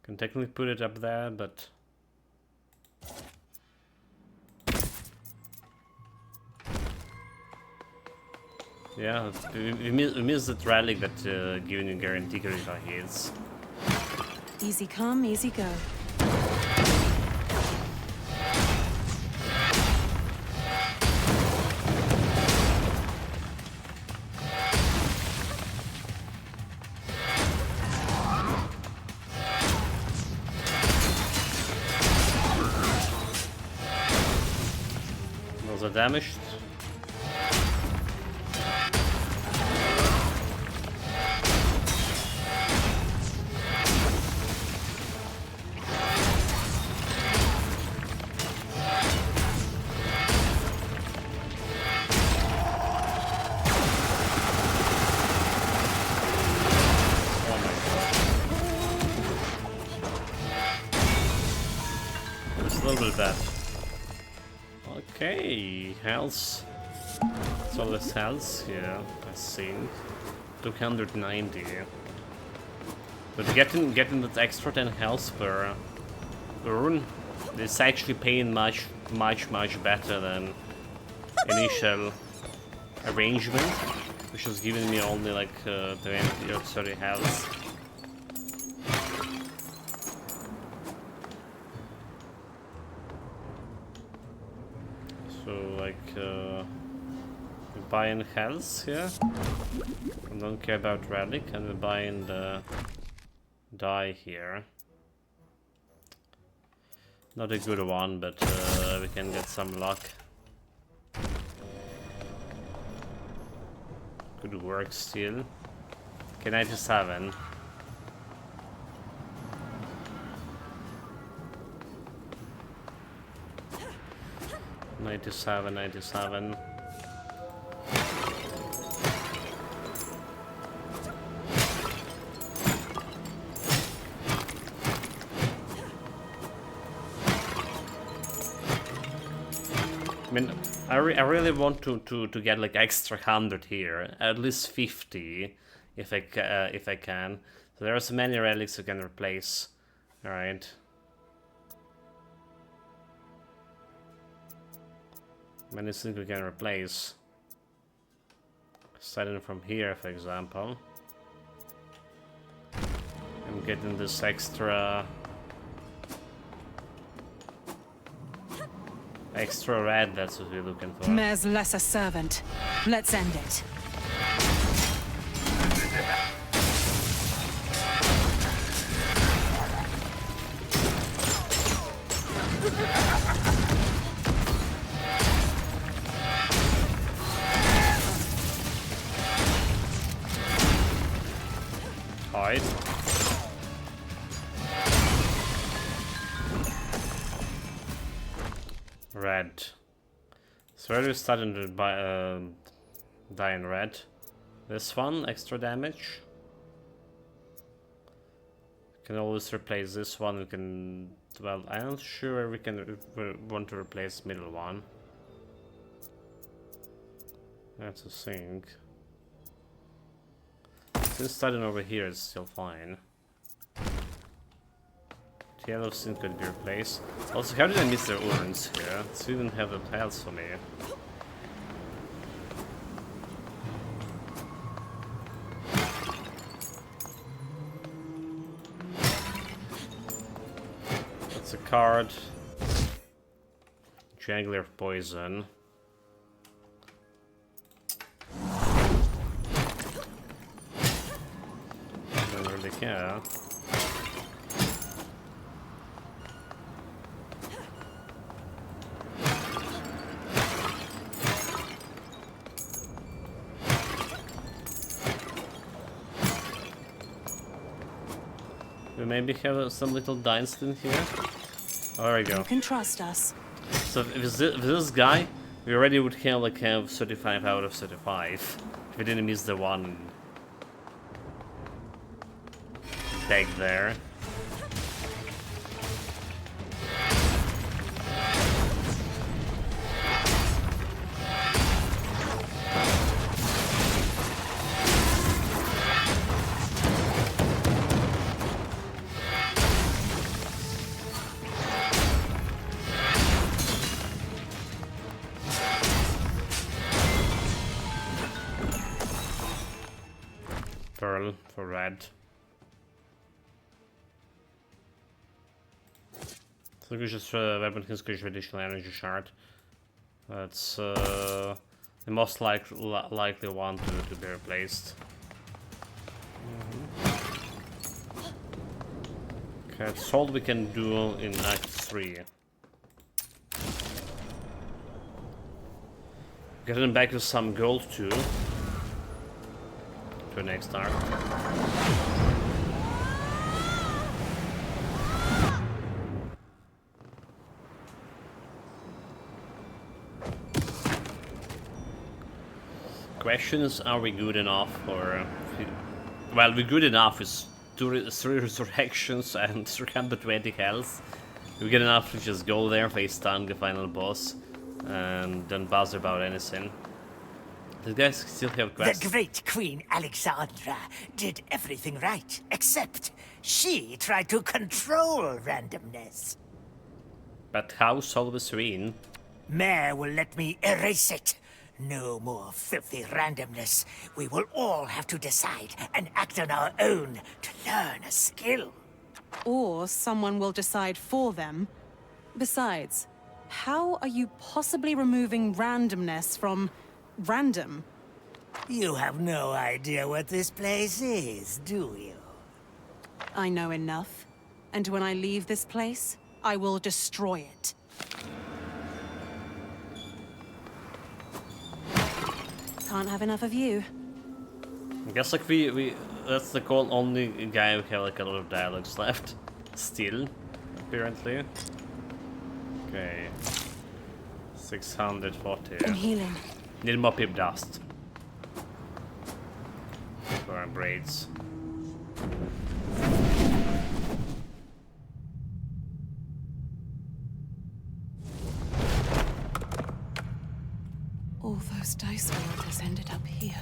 Can technically put it up there, but yeah, we miss that relic that giving you guarantee critical hits.
Easy come, easy go.
Those are damaged. A little bit bad. Okay, health. It's all this health here, I think. 290. But getting that extra 10 health per rune, it's actually paying much better than initial arrangement, which was giving me only like 20 or 30 health. So like we're buying health here. I don't care about relic, and we're buying the die here. Not a good one, but we can get some luck. Good work still. Okay, 97. $97. I mean, I really want to get like extra 100 here, at least 50, if I can. So there are so many relics you can replace. All right. Many things we can replace. Starting from here, for example. I'm getting this extra red, that's what we're looking for.
Mare's lesser servant. Let's end it.
Hide. Red. So where are we starting to die in red? This one, extra damage. Can always replace this one. We can. Well, I'm not sure we want to replace middle one. That's a thing. Since starting over here is still fine. The yellow thing could be replaced. Also, how did I miss their urns here? So we didn't have the health for me. That's a card. Jangler of Poison. Don't really care. We maybe have some little dines in here. Oh, there we go.
You can trust us.
So with this guy, we already would have 35 out of 35. We didn't miss the one back there. Pearl for red. So we just weapon can squish additional energy shard. That's the most likely one to be replaced. Okay, salt we can do in Act 3. Getting back to some gold too. To the next arc. Question is, are we good enough for... well, we're good enough with 3 resurrections and 320 health. We're good enough to just go there, face stun the final boss, and don't bother about anything. The guys still have quests.
The great Queen Alexandra did everything right, except she tried to control randomness.
But how solve the serene?
Mare will let me erase it. No more filthy randomness. We will all have to decide and act on our own to learn a skill.
Or someone will decide for them. Besides, how are you possibly removing randomness from random?
You have no idea what this place is, do you?
I know enough. And when I leave this place, I will destroy it. Can't have enough of you.
I guess like we that's the only guy who have like a lot of dialogues left. Still, apparently. Okay. 640.
I'm healing.
Need more pip dust. For our braids.
All those dice rollers ended up here.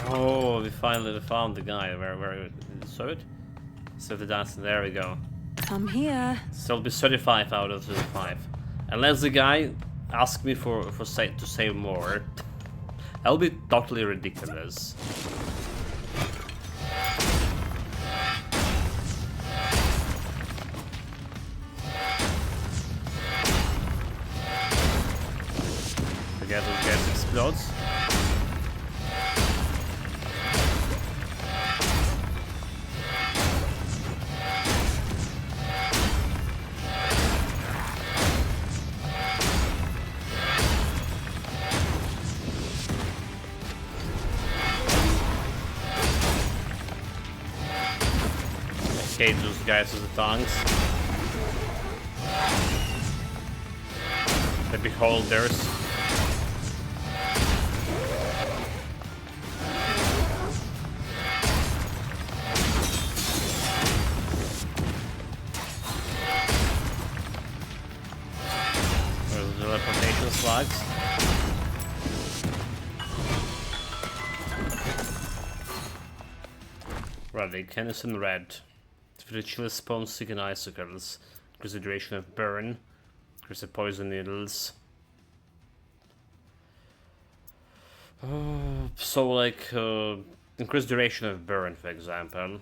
Oh, we finally found the guy. Where saw it? So the dance. There we go.
Come here.
So it'll be 35 out of 35. Unless the guy asks me to save more, that'll be totally ridiculous. Forget those guys explodes. I hate those guys with the tongues. The beholders. There's the teleportation slugs. Right, the Kennison red. For the chill spawn seeking icicles. Increase the duration of burn. Increase the poison needles. So like increase duration of burn, for example.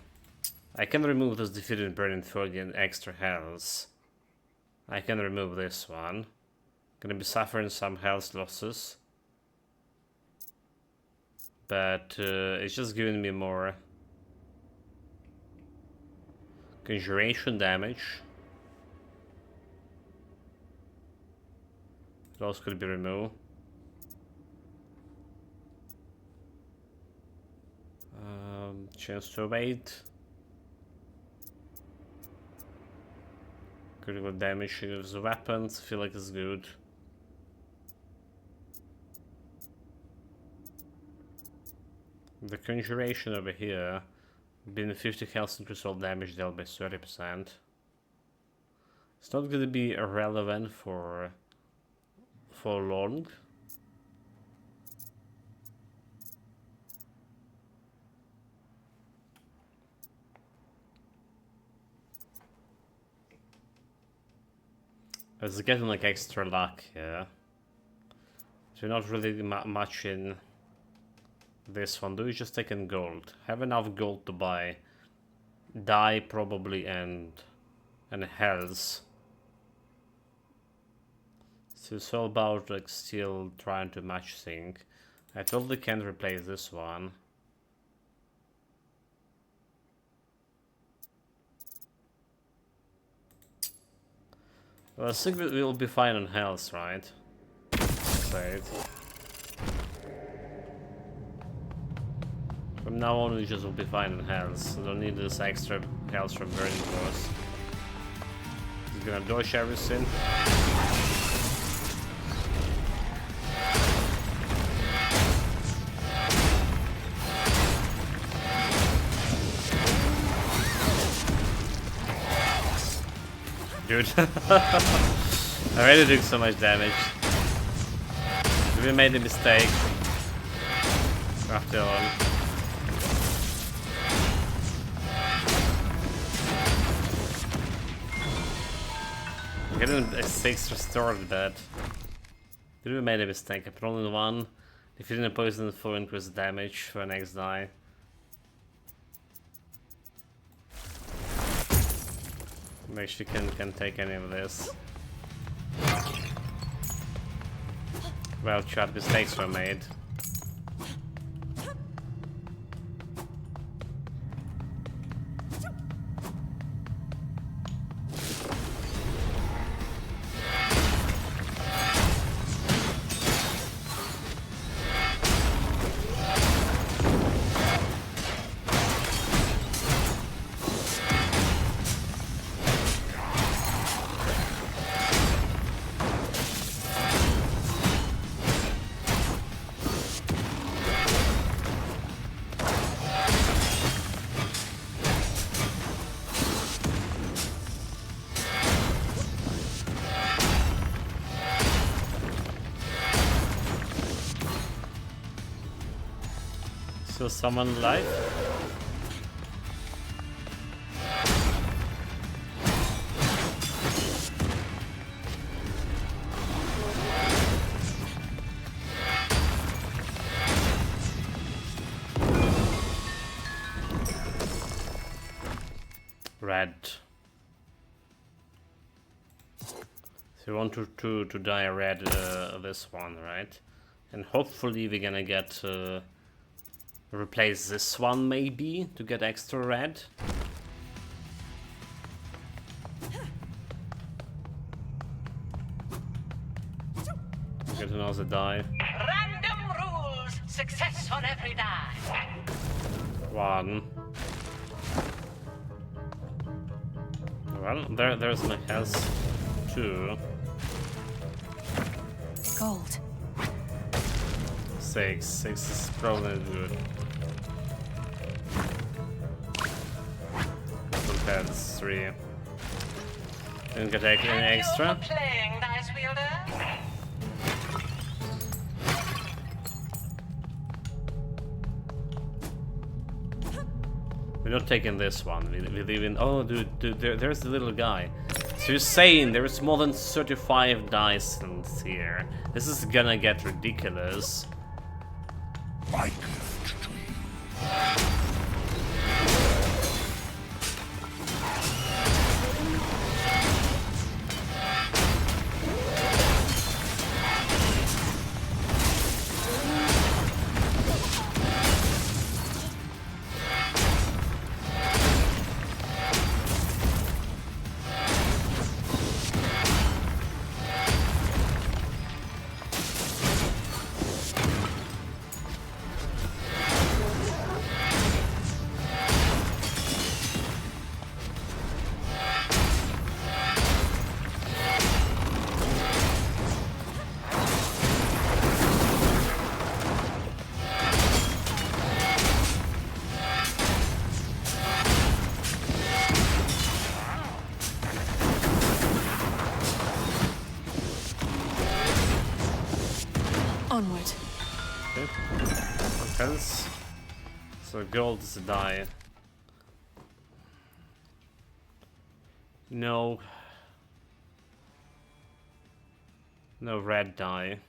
I can remove this defeated burning for again extra health. I can remove this one. Gonna be suffering some health losses. But it's just giving me more conjuration damage. Those could be removed. Chance to evade. Critical damage of the weapons. Feel like it's good. The conjuration over here, being 50 health increase all damage dealt by 30%. It's not gonna be irrelevant for long. It's getting like extra luck here. So not really much in this one. Do you just take in gold? Have enough gold to buy dye probably and health. So it's all about like still trying to match thing. I totally can't replace this one. Well, I think we'll be fine on health, right? Right. From now on, we just will be fine on health. I don't need this extra health from burning wars. He's gonna dodge everything. Dude, I already took so much damage. We made a mistake. After all. Getting a 6 restored that. Did we made a mistake? I put only one. Defeating a poison for increased damage for next die. Make sure you can take any of this. Well, chat, mistakes were made. Still someone alive? Red. So you want to die red this one, right? And hopefully we're gonna get replace this one maybe to get extra red. Get another die.
Random rules. Success on every die.
One. Well, there's my health. Two.
Gold.
Six is probably good. Heads, 3. Didn't get any extra.
Playing, dice wielder.
We're not taking this one. We leave in. Oh, dude, there's the little guy. So you're saying there's more than 35 dice here. This is gonna get ridiculous.
My gift to you.
Onward.
Okay. Intense. So gold is a die. No. No red die.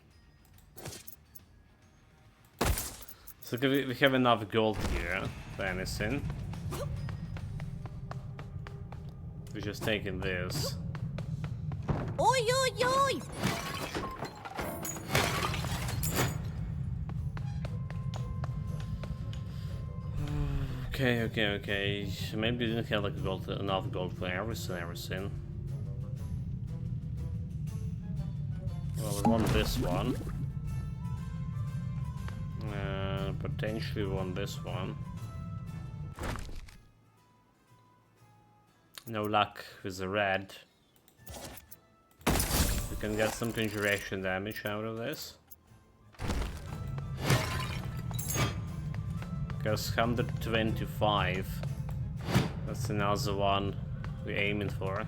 So we have enough gold here for anything. We're just taking this.
Oi, oi, oi!
Okay. Maybe we didn't have like enough gold for everything. Well, we want this one. Potentially we want this one. No luck with the red. We can get some conjuration damage out of this. Because 125. That's another one we're aiming for.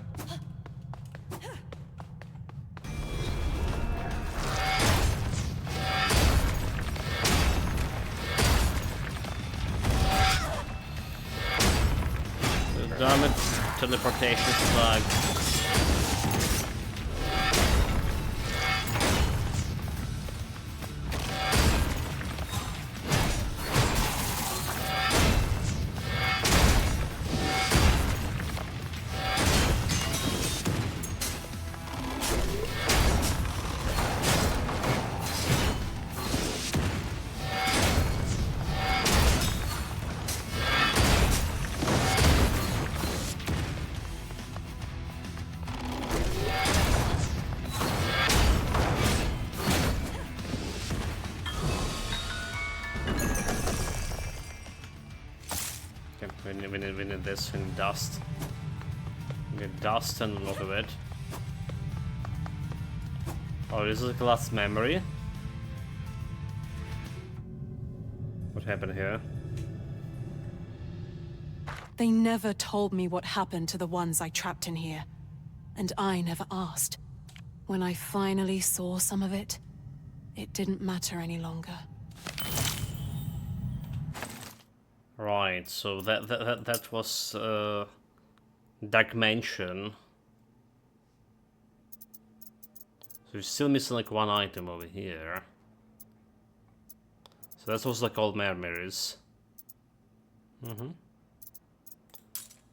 Damn it, teleportation slug. We need this, we need dust. We need dust and a lot of it. Oh, this is a glass memory. What happened here?
They never told me what happened to the ones I trapped in here. And I never asked. When I finally saw some of it, it didn't matter any longer.
Right, so that was Dark Mansion. So we're still missing like one item over here. So that was like old memories.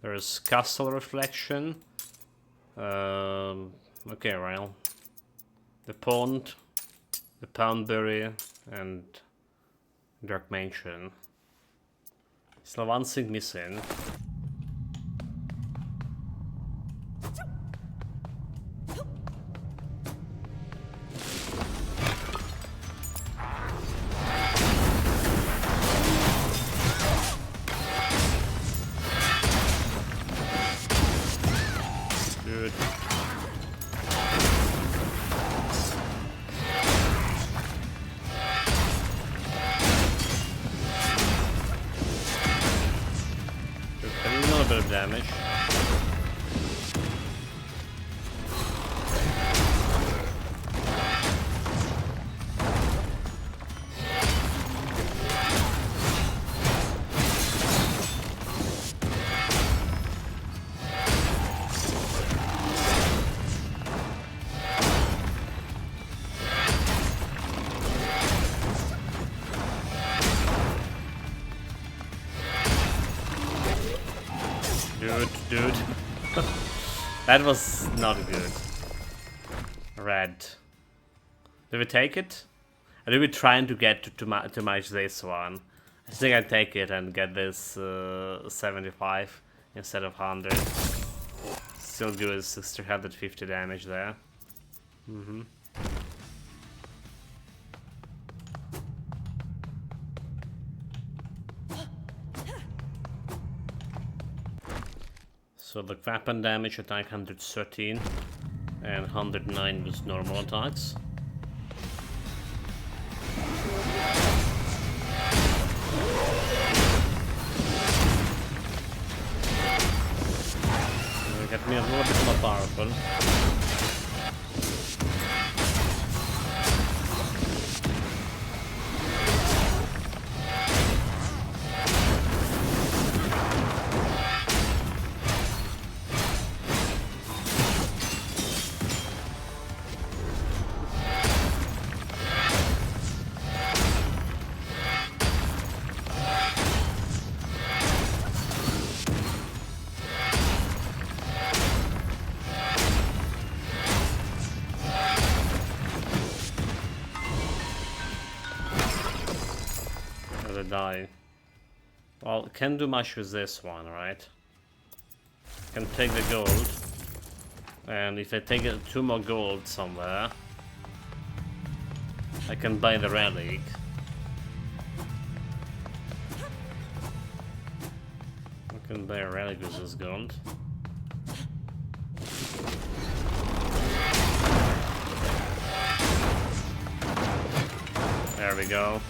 There's Castle Reflection. Okay, well, the Pond, the Poundberry, and Dark Mansion. Still one thing missing. Good. A little bit of damage. Dude. That was not good. Red. Did we take it? Or did we trying to get to match this one? I think I take it and get this 75 instead of 100. Still good, it's 350 damage there. So the weapon damage attack 113 and 109 was normal attacks. Get me a little bit more powerful. the die. Well, can't do much with this one, right? Can take the gold. And if I take 2 more gold somewhere, I can buy the relic. I can buy a relic with this gold. There we go.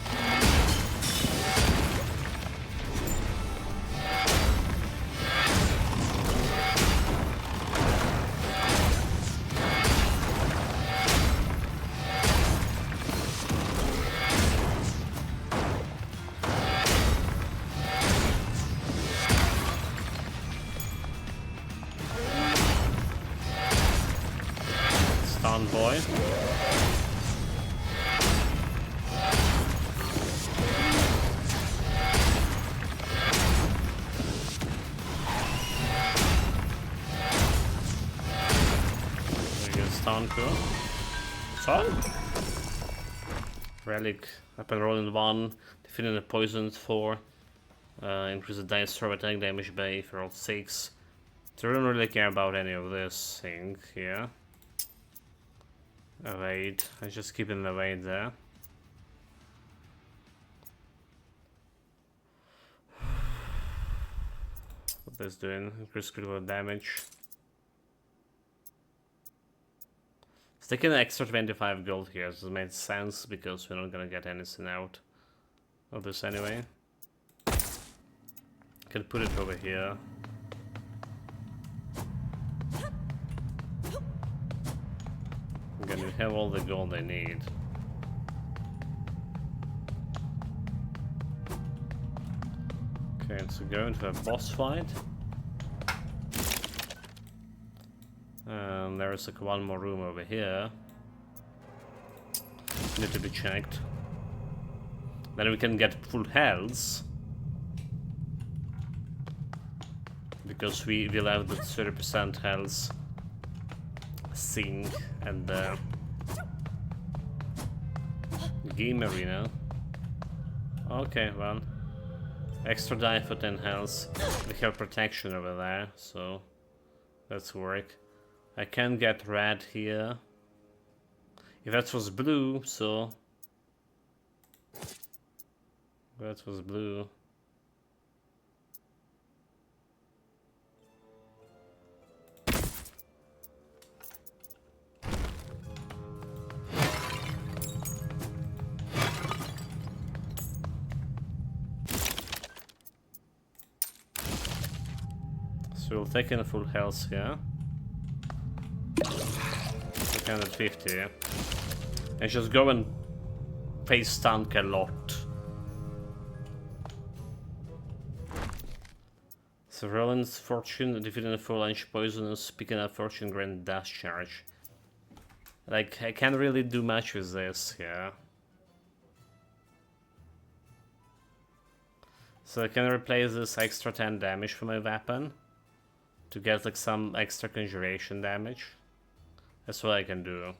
Stun boy. Stun cool. Stun? Relic, weapon rolling 1, defeating the poisoned 4, increase the dice throw attack damage by if you roll 6. So I don't really care about any of this thing here. Evade, I just keep in the evade there. What this doing? Increase critical damage. It's taking an extra 25 gold here, so it makes sense because we're not gonna get anything out of this anyway. Can put it over here. I'm gonna have all the gold I need. Okay, so go into a boss fight. There is like 1 more room over here. Need to be checked. Then we can get full health. Because we will have the 30% health thing and the game arena. Okay, well. Extra die for 10 health. We have protection over there, so that's work. I can get red here. If that was blue, so that was blue. So we'll take in a full health here. 250. And just go and face tank a lot. So Roland's fortune, defeating a full lunch poisonous, picking up fortune, grand dash charge. Like, I can't really do much with this here. So I can replace this extra 10 damage for my weapon to get like some extra conjuration damage. That's what I can do.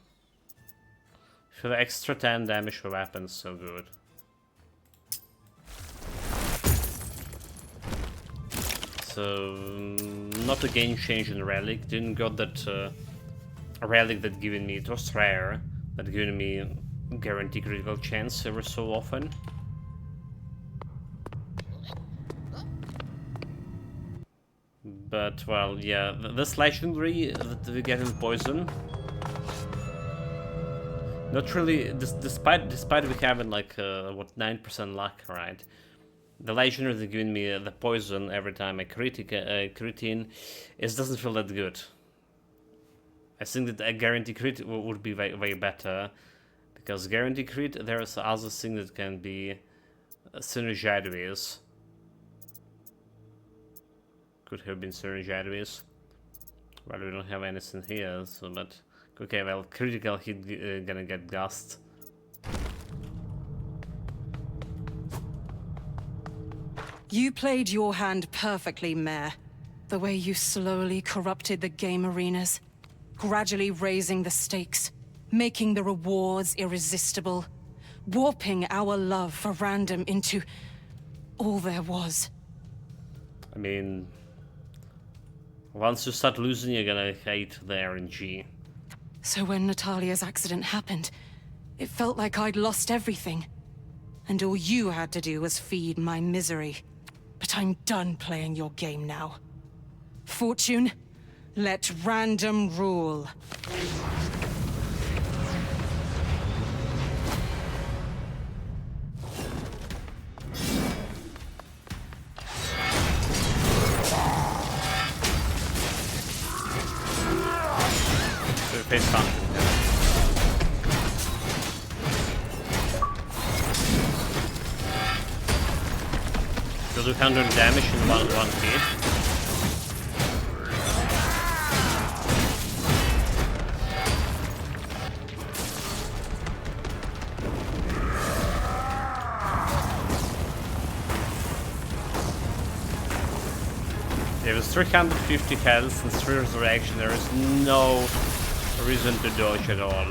For the extra 10 damage for weapons, so good. So, not a game changing relic. Didn't got that relic that given me, it was rare, that given me guaranteed critical chance every so often. But, well, yeah, this legendary that we get in poison. Not really, despite we having like, what, 9% luck, right? The legendary that giving me the poison every time I crit in, it doesn't feel that good. I think that a guarantee crit would be way better. Because guarantee crit, there's other thing that can be synergized with. Could have been synergized. Well, we don't have anything here, so but okay, well, critical hit gonna get gust.
You played your hand perfectly, Mayor. The way you slowly corrupted the game arenas, gradually raising the stakes, making the rewards irresistible, warping our love for random into all there was.
I mean, once you start losing, you're gonna hate the RNG.
So when Natalia's accident happened, it felt like I'd lost everything. And all you had to do was feed my misery. But I'm done playing your game now. Fortune, let random rule.
Face something. You'll do 100 damage in one hit. Yeah, with 350 health and 3 resurrection, there is no reason to dodge at all.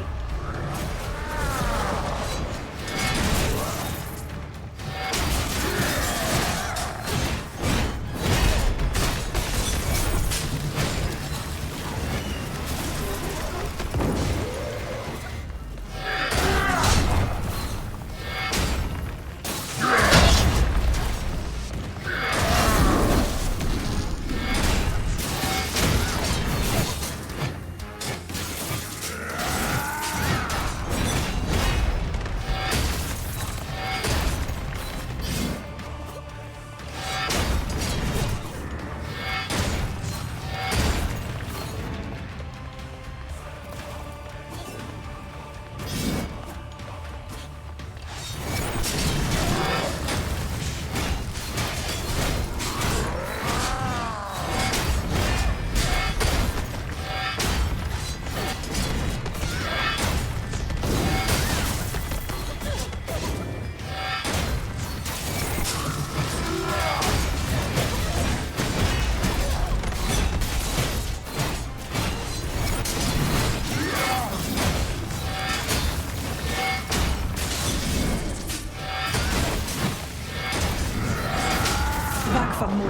Back for more.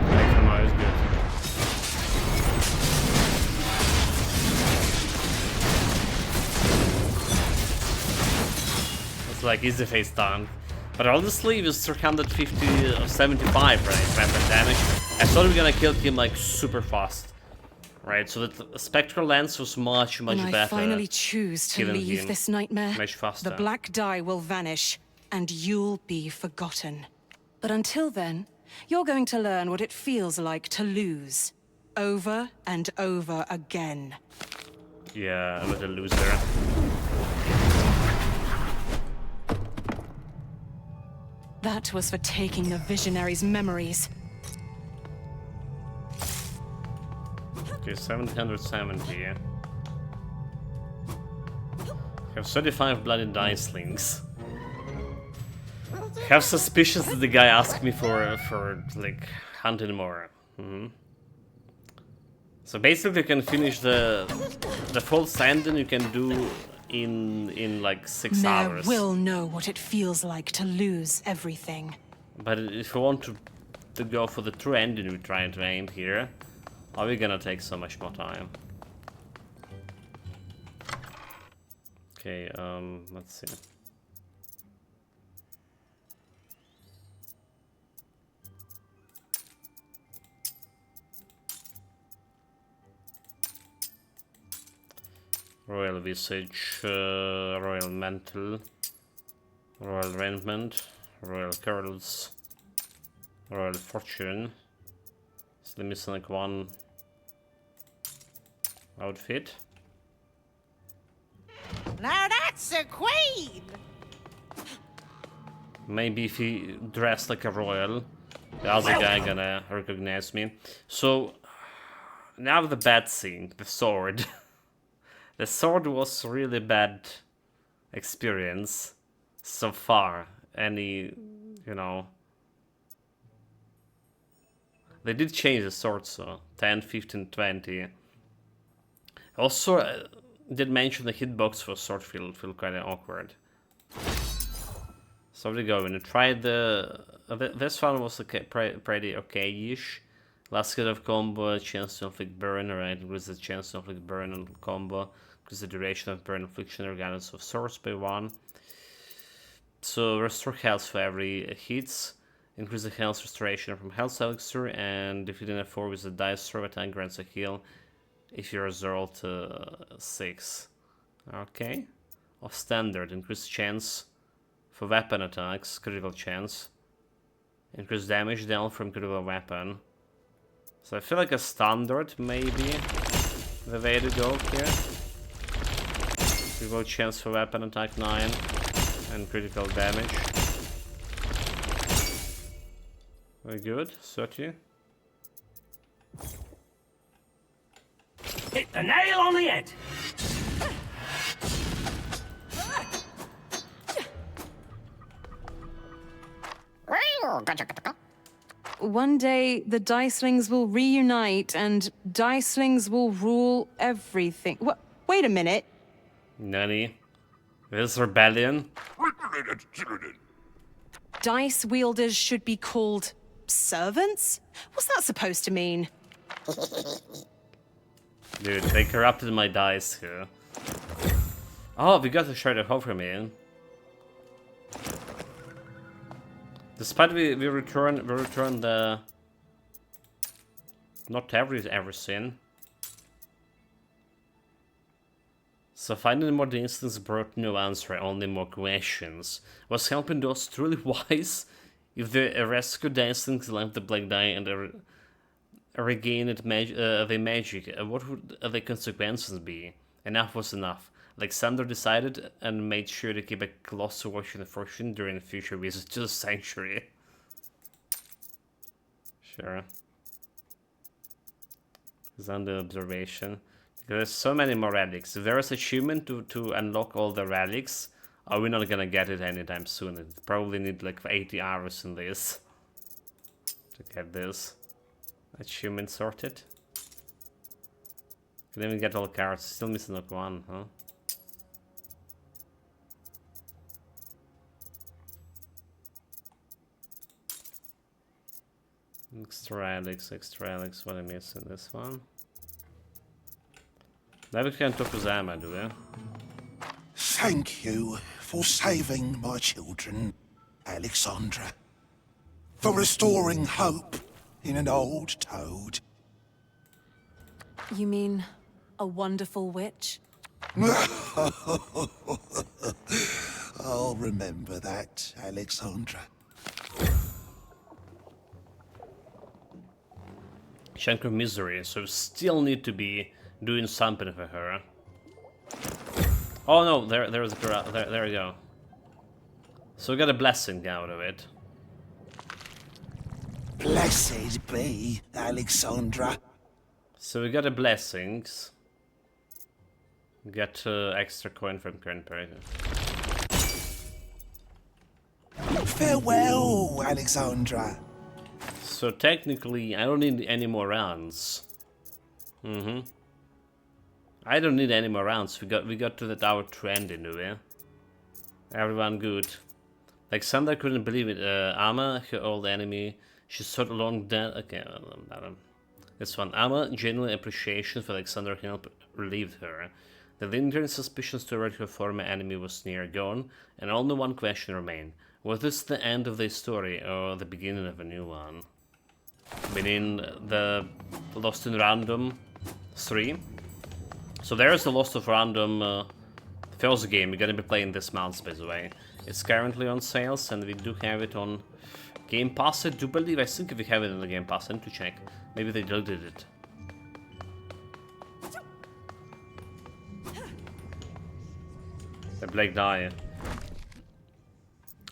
Necromar is good. It's like easy face down. But honestly, it was 350 or 75, right? Weapon damage. I thought we were gonna kill him like super fast. Right, so the spectral lens was much
When I
better.
finally choose to
killing
leave
him
this nightmare,
much faster.
the black dye will vanish, and you'll be forgotten. But until then, you're going to learn what it feels like to lose. Over and over again.
Yeah, I'm a loser.
That was for taking the Visionary's memories.
Okay, 770. Have 35 bloody dice slings. Have suspicions that the guy asked me for like 100 more. So basically, you can finish the full sanding you can do in like 6 hours.
Will know what it feels like to lose everything.
But if you want to go for the true ending we're trying to aim here, are we gonna take so much more time? Okay, let's see. Royal Visage, Royal Mantle, Royal Raiment, Royal Curls, Royal Fortune. So missing like one outfit.
Now that's a queen!
Maybe if he dressed like a royal, the other guy gonna recognize me. So now the bad thing, the sword. The sword was really bad experience so far. Any, you know. They did change the sword, so 10, 15, 20. Also, did mention the hitbox for sword feel kind of awkward. So there we go. When I tried this one was okay, pretty okay-ish. Last hit of combo, chance to inflict burn, right? Increase the chance to inflict burn on combo. Increase the duration of burn infliction regardless of source by 1. So restore health for every hits. Increase the health restoration from health elixir, and defeating a 4 with a dice throw attack grants a heal if you result to 6. Okay. Of standard, increase chance for weapon attacks, critical chance. Increase damage dealt from critical weapon. So I feel like a standard maybe the way to go here. Critical chance for weapon attack 9 and critical damage. Very good, 30.
Hit the nail on the head.
One day, the Dicelings will reunite, and Dicelings will rule everything. What? Wait a minute.
Nani? This rebellion?
Dice wielders should be called servants? What's that supposed to mean?
Dude, they corrupted my dice here. Oh, we got a shard of hope from me. Despite we return the not everything. So finding more instance brought no answer, only more questions. Was helping those truly wise? If the rescued instincts left the black die and regained the magic, what would the consequences be? Enough was enough. Alexander decided and made sure to keep a closer watch on the fortune during the future visits to the sanctuary. Sure. It's under observation. There's so many more relics. If there is achievement to unlock all the relics, are we not gonna get it anytime soon? It probably need like 80 hours in this to get this achievement sorted. Can even get all cards. Still missing like one, huh? Extra relics, what I miss in this one? Now we can talk to Zama, do we?
Thank you for saving my children, Alexandra. For restoring hope in an old toad.
You mean a wonderful witch?
I'll remember that, Alexandra.
Chunk of misery, so still need to be doing something for her. Oh no, there we go. So we got a blessing out of it.
Blessed be, Alexandra.
So we got the blessings. We got extra coin from current party.
Farewell, Alexandra.
So technically, I don't need any more rounds. I don't need any more rounds. We got to the tower trend anyway. Everyone good. Like Sandra couldn't believe it. Amma, her old enemy, she sought long death. Okay, this one. Amma, genuine appreciation for Alexander's help relieved her. The lingering suspicions toward her former enemy was near gone, and only one question remained: was this the end of the story or the beginning of a new one? Meaning the Lost in Random 3. So there's the Lost of Random first game. We're gonna be playing this month, by the way. It's currently on sales, and we do have it on Game Pass. I do believe. I think we have it on the Game Pass. I need to check. Maybe they deleted it. The Black Die.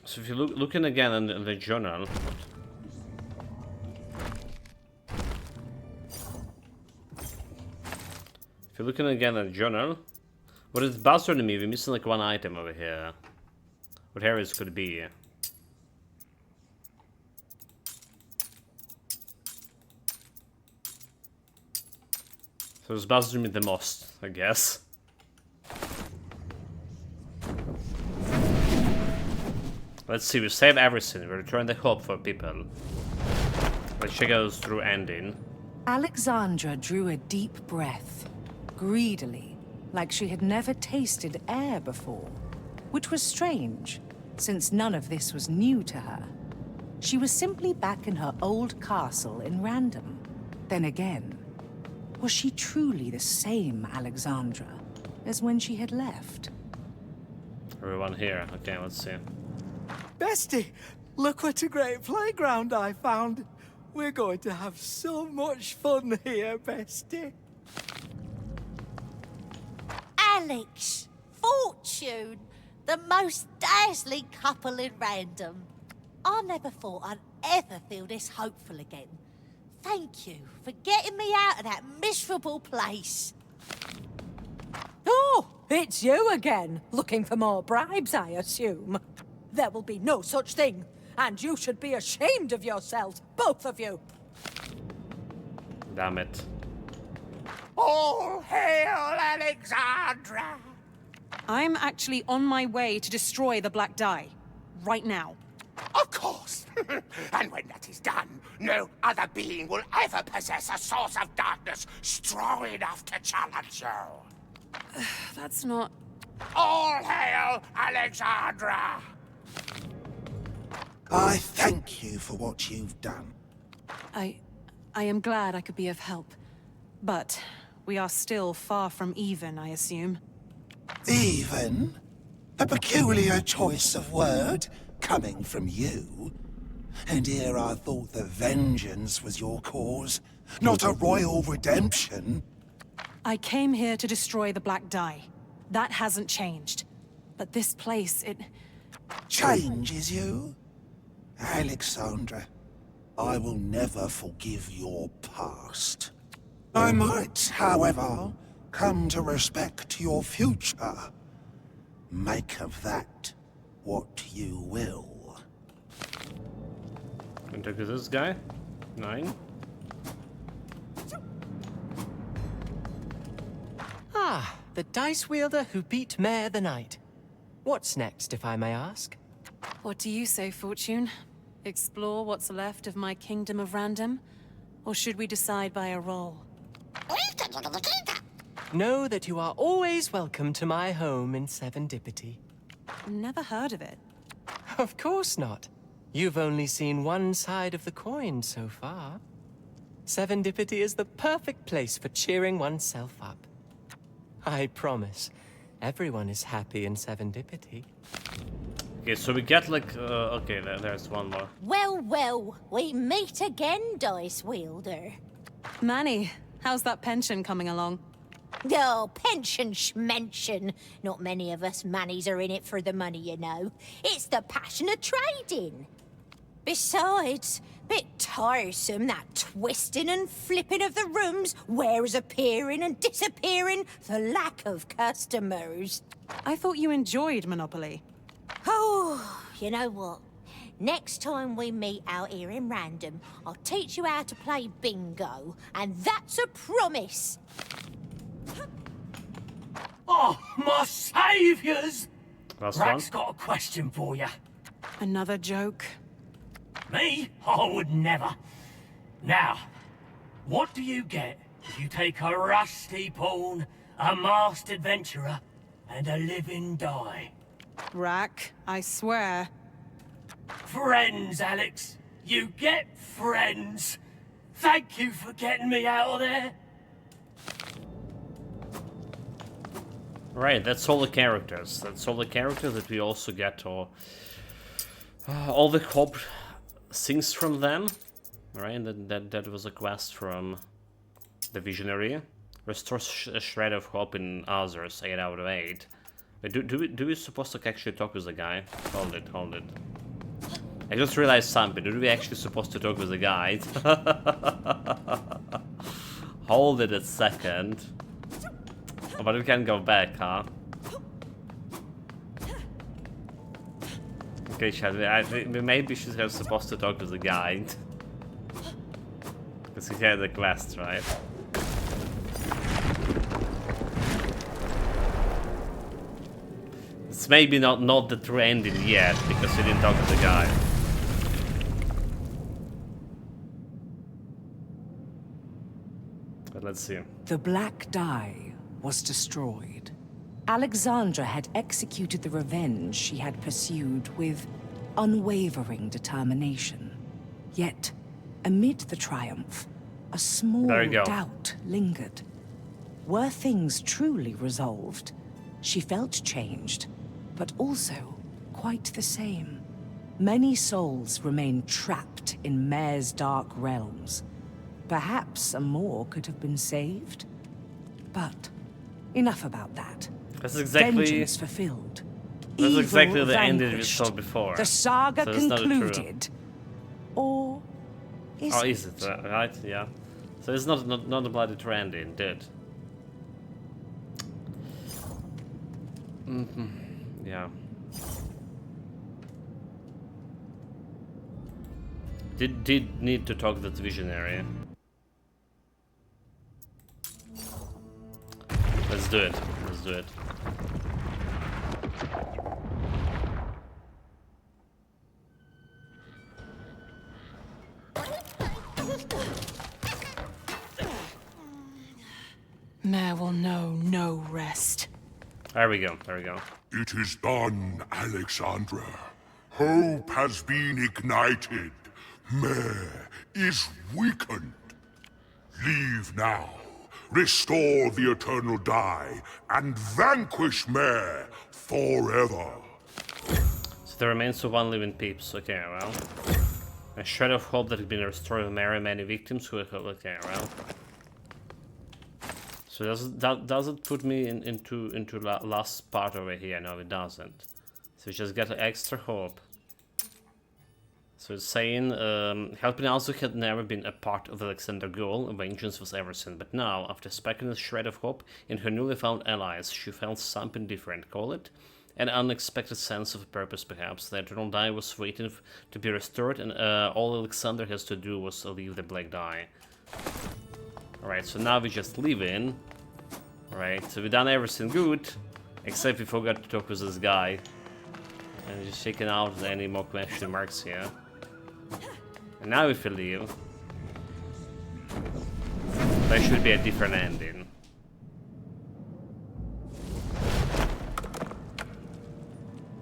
So if you're looking again in the journal. If you're looking again at the journal, what is bothering me? We're missing like one item over here. What areas could it be? So it's bothering me the most, I guess. Let's see, we save everything. We return the hope for people. Let's check out through ending.
Alexandra drew a deep breath, greedily, like she had never tasted air before, which was strange, since none of this was new to her. She was simply back in her old castle in Random. Then again, was she truly the same Alexandra as when she had left?
Everyone here. Okay, let's see.
Bestie, look what a great playground I found. We're going to have so much fun here, Bestie.
Alex, Fortune, the most dazzling couple in Random. I never thought I'd ever feel this hopeful again. Thank you for getting me out of that miserable place.
Oh, it's you again, looking for more bribes, I assume. There will be no such thing, and you should be ashamed of yourselves, both of you.
Damn it.
All hail Alexandra!
I'm actually on my way to destroy the Black Dye. Right now.
Of course! And when that is done, no other being will ever possess a source of darkness strong enough to challenge you.
That's not...
All hail Alexandra!
I thank you for what you've done.
I am glad I could be of help. But we are still far from even, I assume.
Even? A peculiar choice of word coming from you. And here I thought that vengeance was your cause, not a royal redemption.
I came here to destroy the Black Dye. That hasn't changed. But this place, it...
Changes you? Alexandra, I will never forgive your past. I might, however, come to respect your future. Make of that what you will.
And look at this guy. 9.
Ah, the dice wielder who beat Mare the Knight. What's next, if I may ask?
What do you say, Fortune? Explore what's left of my kingdom of Random? Or should we decide by a roll?
Know that you are always welcome to my home in Serendipity.
Never heard of it.
Of course not. You've only seen one side of the coin so far. Serendipity is the perfect place for cheering oneself up. I promise, everyone is happy in Serendipity.
Okay, so we get like... okay, there's one more.
Well, well, we meet again, Dice Wielder.
Manny, how's that pension coming along?
Oh, pension schmension. Not many of us Mannies are in it for the money, you know. It's the passion of trading. Besides, bit tiresome, that twisting and flipping of the rooms, wares appearing and disappearing for lack of customers.
I thought you enjoyed Monopoly.
Oh, you know what? Next time we meet out here in Random, I'll teach you how to play bingo, and that's a promise.
Oh, my saviours!
Last one.
Rack's got a question for you.
Another joke?
Me? I would never. Now, what do you get if you take a rusty pawn, a masked adventurer, and a living die?
Rack, I swear.
Friends, Alex. You get friends. Thank you for getting me out of there.
Right, that's all the characters. That's all the characters that we also get all the hope things from them. Right, and that was a quest from the Visionary. Restores a shred of hope in others, 8 out of 8. Wait, do we supposed to actually talk with the guy? Hold it. I just realized something. Do we actually supposed to talk with the guy? Hold it a second. Oh, but we can go back, huh? Okay, shall we? Maybe she's supposed to talk with the guy. Because he had the quest, right? maybe not the true ending yet, because you didn't talk to the guy. But let's see.
The black die was destroyed. Alexandra had executed the revenge she had pursued with unwavering determination. Yet, amid the triumph, a small doubt lingered. Were things truly resolved? She felt changed, but also quite the same. Many souls remained trapped in Mare's dark realms. Perhaps a more could have been saved? But enough about that.
That's exactly...
Vengeance fulfilled.
That's exactly
Evil
the ending we
vanquished.
saw before.
The saga
so
concluded. Or is it?
Is it? Right, yeah. So it's not a bloody true ending, dude. Yeah. Did need to talk to that visionary. Let's do it. Let's do it.
Mare will know no rest.
There we go. There we go.
It is done, Alexandra. Hope has been ignited. Mare is weakened. Leave now. Restore the eternal die and vanquish Mare forever.
So there remains of one living peeps. Okay, well. A shred of hope that has been restored to Mare, many victims who have... Okay, well. So does it put me into last part over here? No, it doesn't. So we just get extra hope. So it's saying, helping also had never been a part of Alexander's goal, vengeance was everything, but now, after specking a shred of hope in her newly found allies, she felt something different, call it an unexpected sense of purpose perhaps. The eternal die was waiting to be restored, and all Alexander has to do was leave the black die. Alright, so now we just leave in. Alright, so we've done everything good, except we forgot to talk with this guy. And just checking out any more question marks here. And now if we leave, there should be a different ending.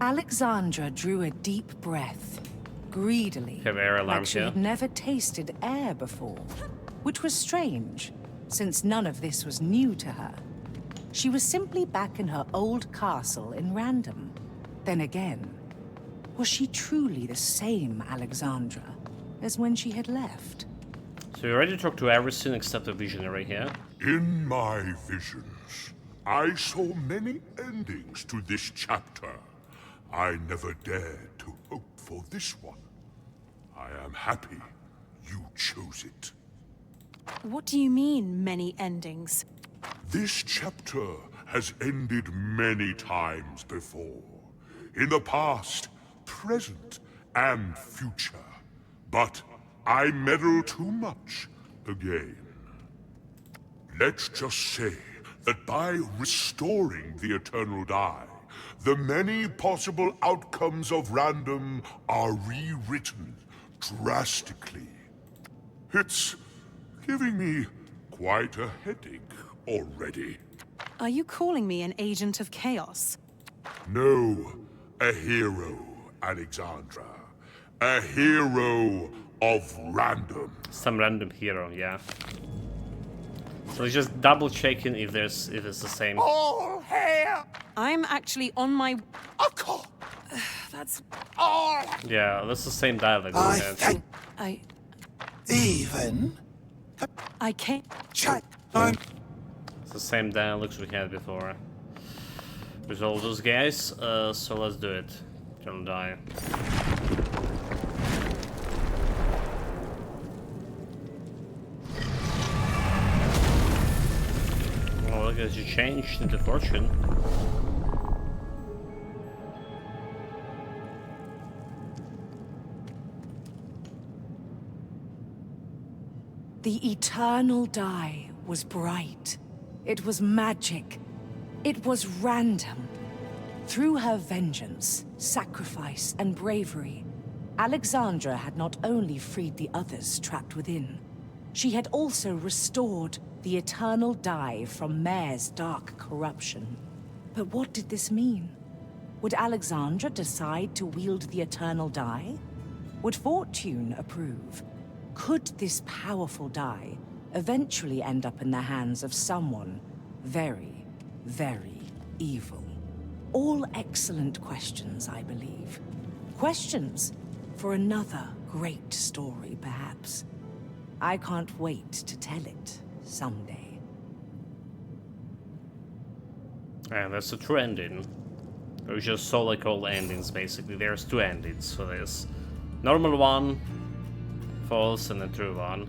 Alexandra drew a deep breath, greedily,
Have air
like
alarms
she
here.
had never tasted air before, which was strange, since none of this was new to her. She was simply back in her old castle in Random. Then again, was she truly the same Alexandra as when she had left?
So we already talked to everything except the visionary here.
In my visions, I saw many endings to this chapter. I never dared to hope for this one. I am happy you chose it.
What do you mean, many endings?
This chapter has ended many times before. In the past, present, and future. But I meddle too much again. Let's just say that by restoring the eternal die, the many possible outcomes of Random are rewritten drastically. It's giving me quite a headache already.
Are you calling me an agent of chaos?
No, a hero, Alexandra. A hero of Random.
Some random hero, yeah. So it's just double checking if it's the same.
All hail!
I'm actually on my...
Of course!
That's...
All...
Yeah, that's the same dialogue.
I
we had.
think
I
even
can't...
I'm
It's the same dialogues we had before. With all those guys, so let's do it. Don't die. Oh, look at you changed into fortune.
The eternal die was bright. It was magic. It was random. Through her vengeance, sacrifice, and bravery, Alexandra had not only freed the others trapped within, she had also restored the eternal die from Mare's dark corruption. But what did this mean? Would Alexandra decide to wield the eternal die? Would Fortune approve? Could this powerful die eventually end up in the hands of someone very, very evil? All excellent questions, I believe. Questions for another great story, perhaps. I can't wait to tell it someday.
And that's a true ending. We just saw like all endings basically. There's two endings, so there's normal one, false, and a true one.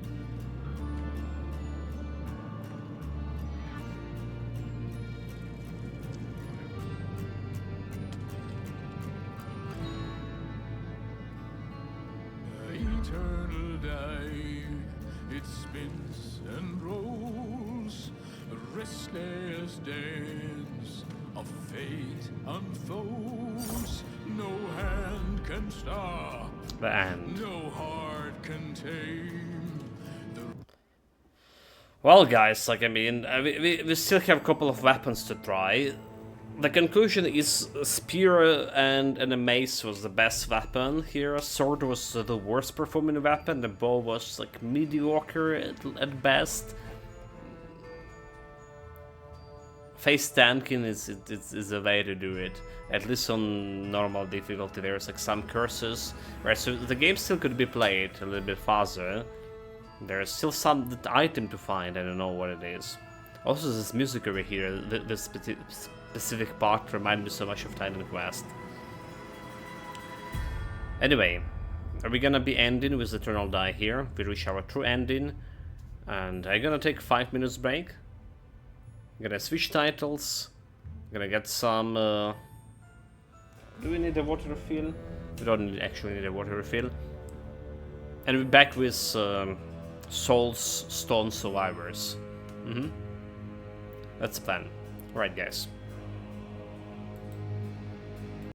Eternal die, it spins and rolls, a restless dance of fate unfolds. No hand can stop,
The end.
no heart can tame.
Well, guys, like I mean, we still have a couple of weapons to try. The conclusion is a spear and a mace was the best weapon here. A sword was the worst performing weapon. The bow was like mediocre at best. Face tanking is a way to do it. At least on normal difficulty, there's like some curses. Right, so the game still could be played a little bit faster. There's still some item to find. I don't know what it is. Also, this music over here, the specific part reminded me so much of Titan Quest. Anyway, are we gonna be ending with Eternal Die here? We reach our true ending, and I'm gonna take 5 minutes break. I'm gonna switch titles. I'm gonna get some. Do we need a water refill? We don't actually need a water refill. And we're back with Soul's Stone Survivors. That's the plan. Alright, guys.